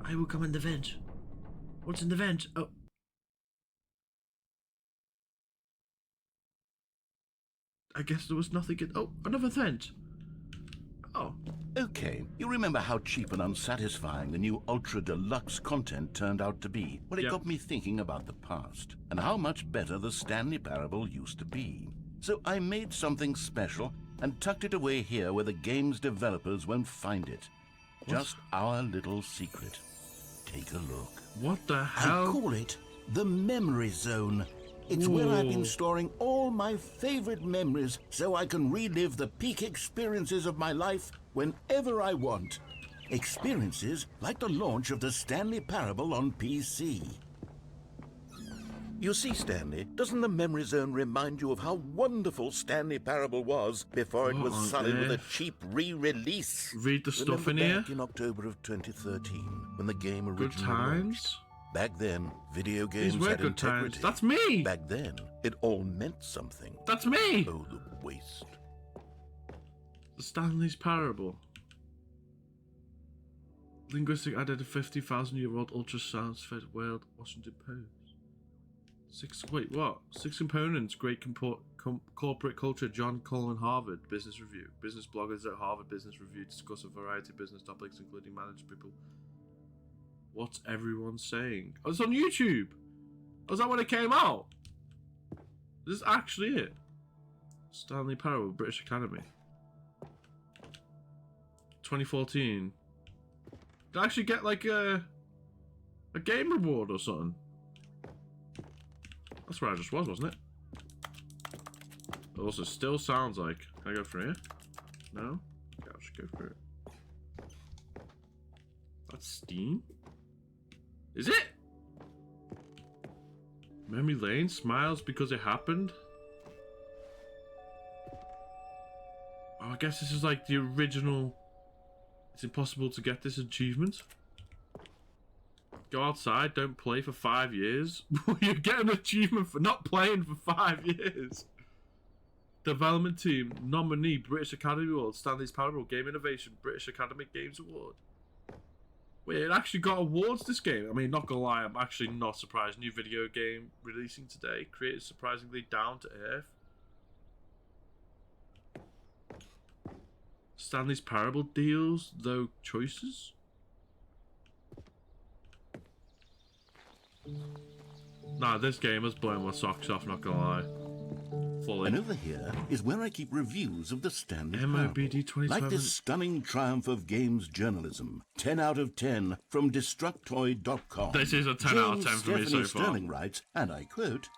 I will come in the vent. What's in the vent? Oh. I guess there was nothing in... Oh, another vent. Oh. Okay, you remember how cheap and unsatisfying the new Ultra Deluxe content turned out to be? Well, it Yep. got me thinking about the past and how much better the Stanley Parable used to be. So I made something special and tucked it away here where the game's developers won't find it. Just our little secret. Take a look. What the I hell? call it the Memory Zone. It's where I've been Whoa. storing all my favorite memories so I can relive the peak experiences of my life whenever I want. Experiences like the launch of the Stanley Parable on PC. You see, Stanley, doesn't the Memory Zone remind you of how wonderful Stanley Parable was before it was What on sullied with a earth? cheap re-release? Read the stuff in Remember here. back in October of 2013, when the game Good originally times. launched? Back then, video games These were had good times. integrity. That's me. Back then, it all meant something. That's me. Oh, the waste. The Stanley's Parable. Linguistic added a 50,000-year-old ultrasound-fed world, Washington Post. Six components, great corporate culture, John Cullen, Harvard Business Review. Business bloggers at Harvard Business Review discuss a variety of business topics, including managed people. What's everyone saying? Oh, it's on YouTube! Was that when it came out? This is actually it. Stanley Parable, British Academy. 2014. Did I actually get like a game reward or something? That's where I just was, wasn't it? It also still sounds like... Can I go through here? No? Okay, I'll just go through it. That's Steam? Is it? Memory Lane smiles because it happened? Oh, I guess this is like the original... It's impossible to get this achievement. Go outside, don't play for 5 years. You get an achievement for not playing for 5 years. Development team, nominee, British Academy Award, Stanley's Parable, Game Innovation, British Academy Games Award. Wait, it actually got awards, this game. I mean, not gonna lie, I'm actually not surprised. New video game releasing today, created surprisingly down to earth. Stanley's Parable deals, though, choices? Nah, this game has blown my socks off, not gonna lie. Fully. And over here is where I keep reviews of the Stanley MOBD Parable. 27. Like this stunning triumph of games journalism. 10 out of 10 from Destructoid.com. This is a 10 out of 10 for me so Stephanie far. Sterling writes, and I quote,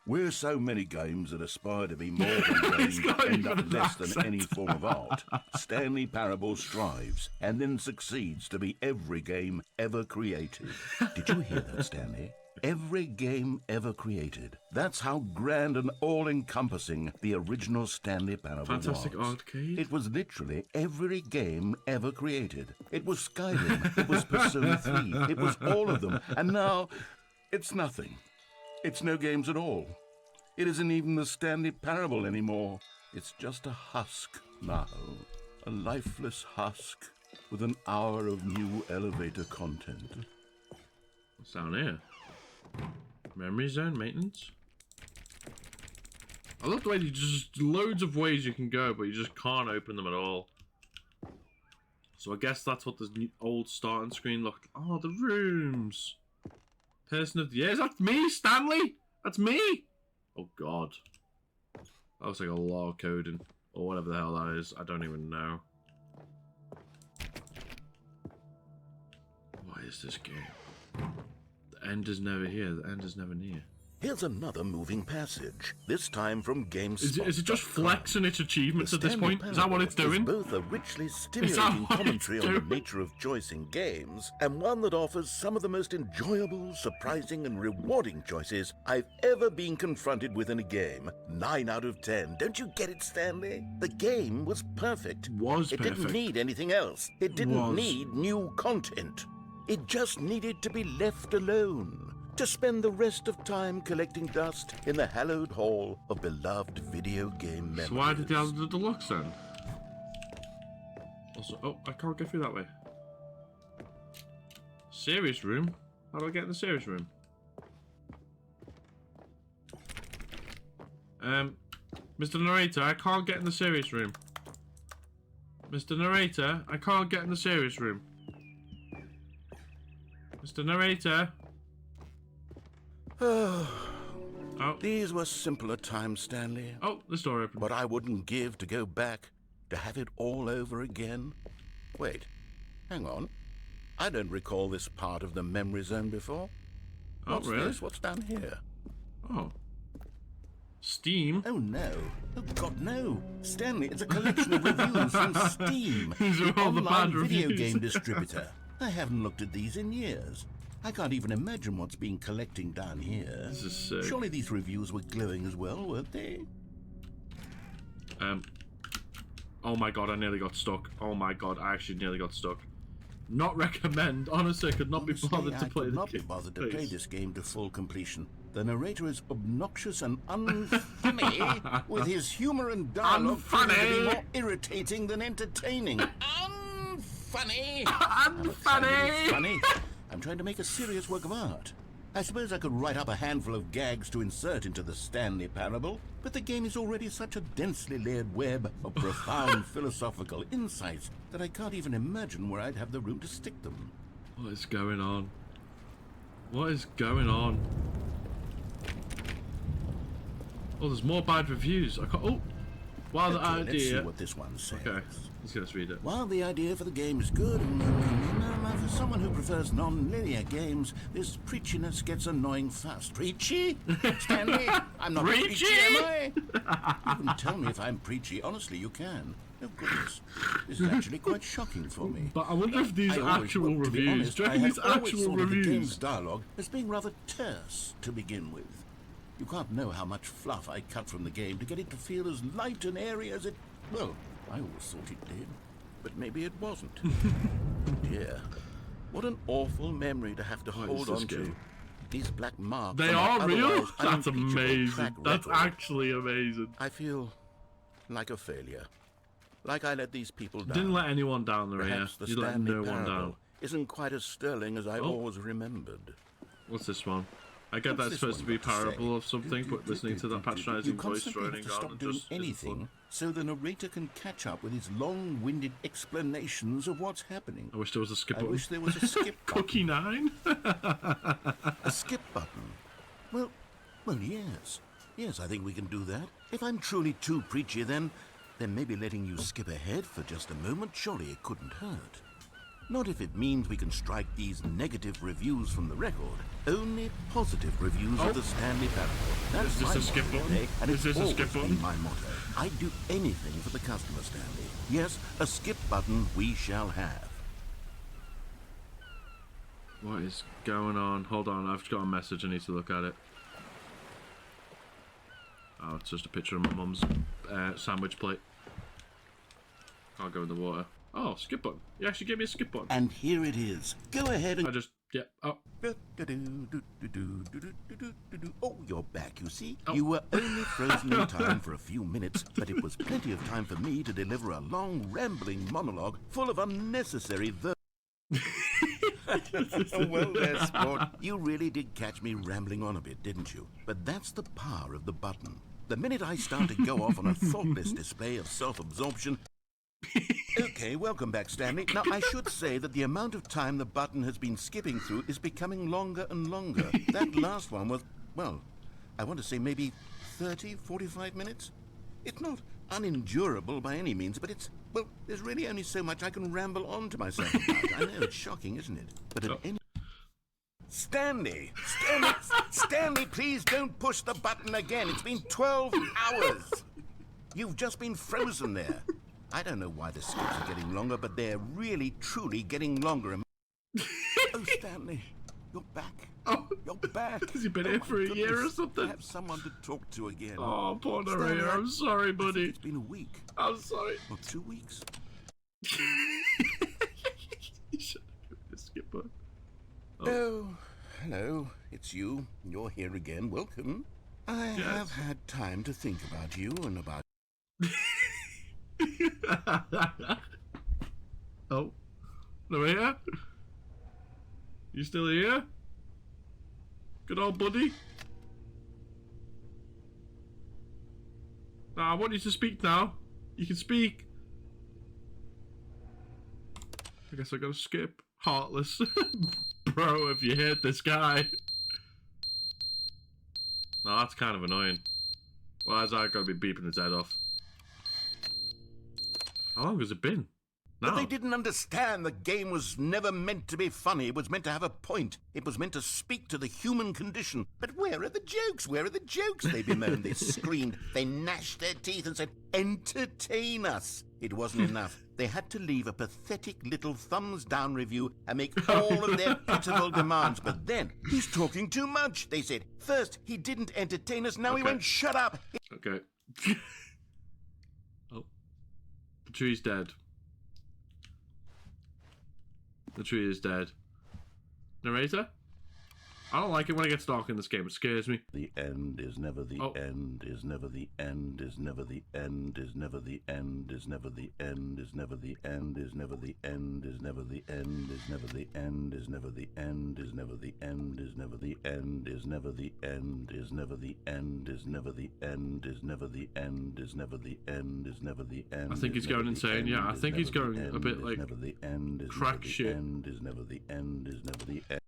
"We're so many games that aspire to be more than It's games not end even up an less than accent. any form of art. Stanley Parable strives and then succeeds to be every game ever created." Did you hear that, Stanley? Every game ever created. That's how grand and all-encompassing the original Stanley Parable Fantastic was. arcade. It was literally every game ever created. It was Skyrim. It was Persona 3. It was all of them. And now, it's nothing. It's no games at all. It isn't even the Stanley Parable anymore. It's just a husk now. A lifeless husk with an hour of new elevator content. What's down here? Memory zone maintenance. I love the way you just loads of ways you can go, but you just can't open them at all. So I guess that's what the new, old starting screen looked. Oh, the rooms. Person of the year. Is that me, Stanley? That's me. Oh God. That looks like a lot of coding or whatever the hell that is. I don't even know. What is this game? The end is never here. The end is never near. Here's another moving passage, this time from GameSpot. Is it just flexing its achievements at this point? Is that what it's doing? Both a richly stimulating what commentary it's on the doing? nature of choice in games, and one that offers some of the most enjoyable, surprising, and rewarding choices I've ever been confronted with in a game. 9 out of 10. Don't you get it, Stanley? The game was perfect. It didn't perfect. need anything else. It didn't Was. need new content. It just needed to be left alone. To spend the rest of time collecting dust in the hallowed hall of beloved video game memories. So why did they have the deluxe then? Also, oh, I can't get through that way. Serious room? How do I get in the serious room? Mr. Narrator, I can't get in the serious room. Mr. Narrator, I can't get in the serious room. Mr. Narrator. Oh. These were simpler times, Stanley. Oh, the door opened. What I wouldn't give to go back, to have it all over again. Wait, hang on. I don't recall this part of the memory zone before. What's really? this? What's down here? Oh. Steam? Oh, no. Oh, God, no. Stanley, it's a collection of reviews from Steam, These are the all the online bad video reviews. game distributor. I haven't looked at these in years. I can't even imagine what's been collecting down here. This is sick. Surely these reviews were glowing as well, weren't they? Oh my god, I nearly got stuck. Oh my god, I actually nearly got stuck. Not recommend. Honestly, I could not be bothered to play I could the not be game. bothered to play Please. this game to full completion. The narrator is obnoxious and unfunny, with his humor and dialogue proving to be Unfunny. more irritating than entertaining. Unfunny! Unfunny! Funny. I'm trying to make a serious work of art. I suppose I could write up a handful of gags to insert into the Stanley parable, but the game is already such a densely layered web of profound philosophical insights that I can't even imagine where I'd have the room to stick them. What is going on? What is going on? Oh, there's more bad reviews. I can't. Oh, wow, the Okay, let's see idea. what this one says. Okay, let's read it. While the idea for the game is good, for someone who prefers non-linear games, this preachiness gets annoying fast. Preachy? Stanley, I'm not preachy, am I? You can tell me if I'm preachy. Honestly, you can. Oh, goodness. This is actually quite shocking for me. But I wonder if these I are always- actual well, to be reviews. honest, Do you I reckon had these always actual thought of the game's reviews? dialogue as being rather terse to begin with. You can't know how much fluff I cut from the game to get it to feel as light and airy as it... Well, I always thought it did, but maybe it wasn't. Dear, what an awful memory to have to What hold is this on to. game? These black marks They on my are real? otherwise That's unimpeachable amazing. track That's record. actually amazing. I feel like a failure. Like I let these people down. Didn't let anyone down there, yeah. Perhaps the You let Stanley no one parable down. isn't quite as sterling as I Oh. always remembered. What's this one? I get What's that's this supposed to one be got to say? parable of something, but listening to that patronizing You voice constantly have droning to on stop and doing just isn't anything fun. so the narrator can catch up with his long-winded explanations of what's happening. I wish there was a skip I button. wish there was a skip button. Cookie 9? A skip button? Well, yes. Yes, I think we can do that. If I'm truly too preachy, then maybe letting you skip ahead for just a moment, surely it couldn't hurt. Not if it means we can strike these negative reviews from the record. Only positive reviews Oh. of the Stanley parable. That's Is this my a skip motto button? today, and Is it's this a always skip been button? my motto. I'd do anything for the customer, Stanley. Yes, a skip button we shall have. What is going on? Hold on, I've got a message. I need to look at it. Oh, it's just a picture of my mum's sandwich plate. Can't go in the water. Oh, skip button. You actually gave me a skip button. And here it is. Go ahead and... I just, yeah. Oh, Oh, you're back, you see? Oh. You were only frozen in time for a few minutes, but it was plenty of time for me to deliver a long, rambling monologue full of unnecessary Well, there, sport. You really did catch me rambling on a bit, didn't you? But that's the power of the button. The minute I start to go off on a thoughtless display of self-absorption... Okay, welcome back, Stanley. Now, I should say that the amount of time the button has been skipping through is becoming longer and longer. That last one was, well, I want to say maybe 30, 45 minutes? It's not unendurable by any means, but it's, well, there's really only so much I can ramble on to myself about. I know, it's shocking, isn't it? But at any... Stanley, please don't push the button again. It's been 12 hours. You've just been frozen there. I don't know why the skips are getting longer, but they're really, truly getting longer. Oh, Stanley, you're back. Oh. You're back. Has he been here my for a year or goodness. something? I have someone to talk to again. Oh, poor Stanley, narrator. I'm sorry, I think buddy. it's been a week. I'm sorry. Or 2 weeks. You should have given me a skip button. Oh, hello. It's you. You're here again. Welcome. I have had time to think about you and about... Oh, narrator? You still here? Good old buddy? Nah, I want you to speak now. You can speak. I guess I gotta skip. Heartless. Bro, if you hit this guy. No, that's kind of annoying. Why is I gotta be beeping his head off? How long has it been? No. But they didn't understand the game was never meant to be funny. It was meant to have a point. It was meant to speak to the human condition. But where are the jokes? Where are the jokes? They bemoaned, they screamed, they gnashed their teeth and said, entertain us. It wasn't enough. They had to leave a pathetic little thumbs down review and make all of their pitiful demands. But then, he's talking too much, they said. First, he didn't entertain us, now he won't shut up. Okay. Oh. The tree's dead. The tree is dead. Narrator? I don't like it when it gets dark in this game. It scares me. The end is never the end, is never the end, is never the end, is never the end, is never the end, is never the end, is never the end, is never the end, is never the end, is never the end, is never the end, is never the end, is never the end, is never the end, is never the end, is never the end, is never the end, is never the end. I think he's going insane. Yeah, I think he's going a bit like crack shit. Is never the end, is never the end.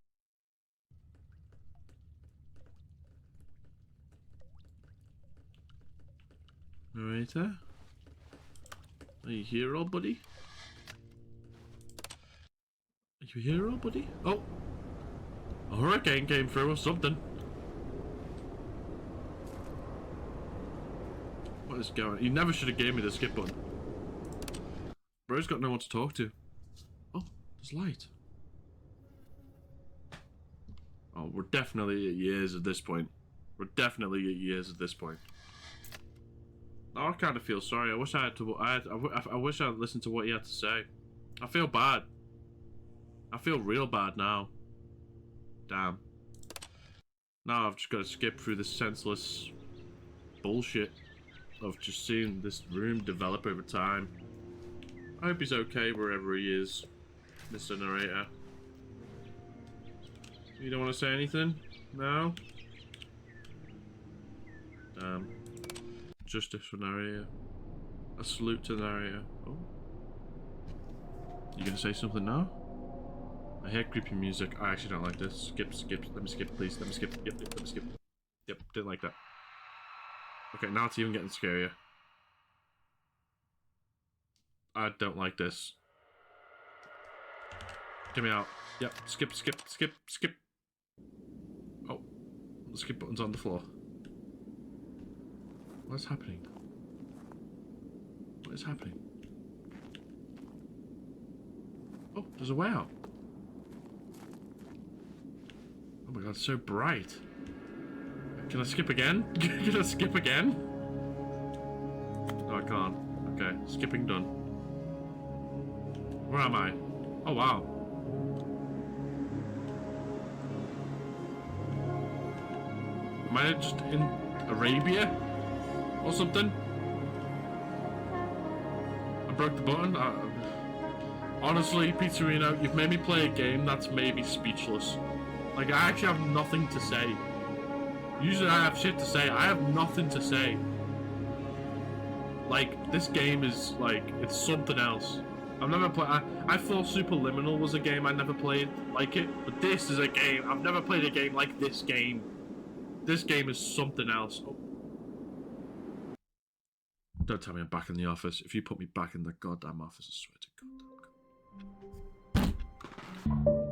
Narrator? Are you here, old buddy? Are you here, old buddy? Oh! A hurricane came through or something. What is going on? You never should have gave me the skip button. Bro's got no one to talk to. Oh, there's light. Oh, we're definitely at years at this point. We're definitely at years at this point. I kind of feel sorry. I wish I had to. I wish I had listened to what he had to say. I feel bad. I feel real bad now. Damn. Now I've just got to skip through this senseless bullshit of just seeing this room develop over time. I hope he's okay wherever he is, Mr. Narrator. You don't want to say anything? No? Damn. Justice for narrator. A salute to the narrator. Oh. You gonna say something now? I hear creepy music. I actually don't like this. Skip, skip. Let me skip, please. Let me skip. Yep, let me skip. Yep, didn't like that. Okay, now it's even getting scarier. I don't like this. Get me out. Yep, skip, skip, skip, skip. Oh, the skip button's on the floor. What's happening? What is happening? Oh, there's a way out. Oh my god, it's so bright. Can I skip again? Can I skip again? No, I can't. Okay, skipping done. Where am I? Oh wow. Am I just in Arabia? Or something? I broke the button? Honestly, Pizzerino, you've made me play a game that's made me speechless. Like, I actually have nothing to say. Usually I have shit to say. I have nothing to say. Like, this game is, like, it's something else. I've never played... I thought Superliminal was a game I never played like it. But this is a game. I've never played a game like this game. This game is something else. Oh. Don't tell me I'm back in the office. If you put me back in the goddamn office, I swear to God.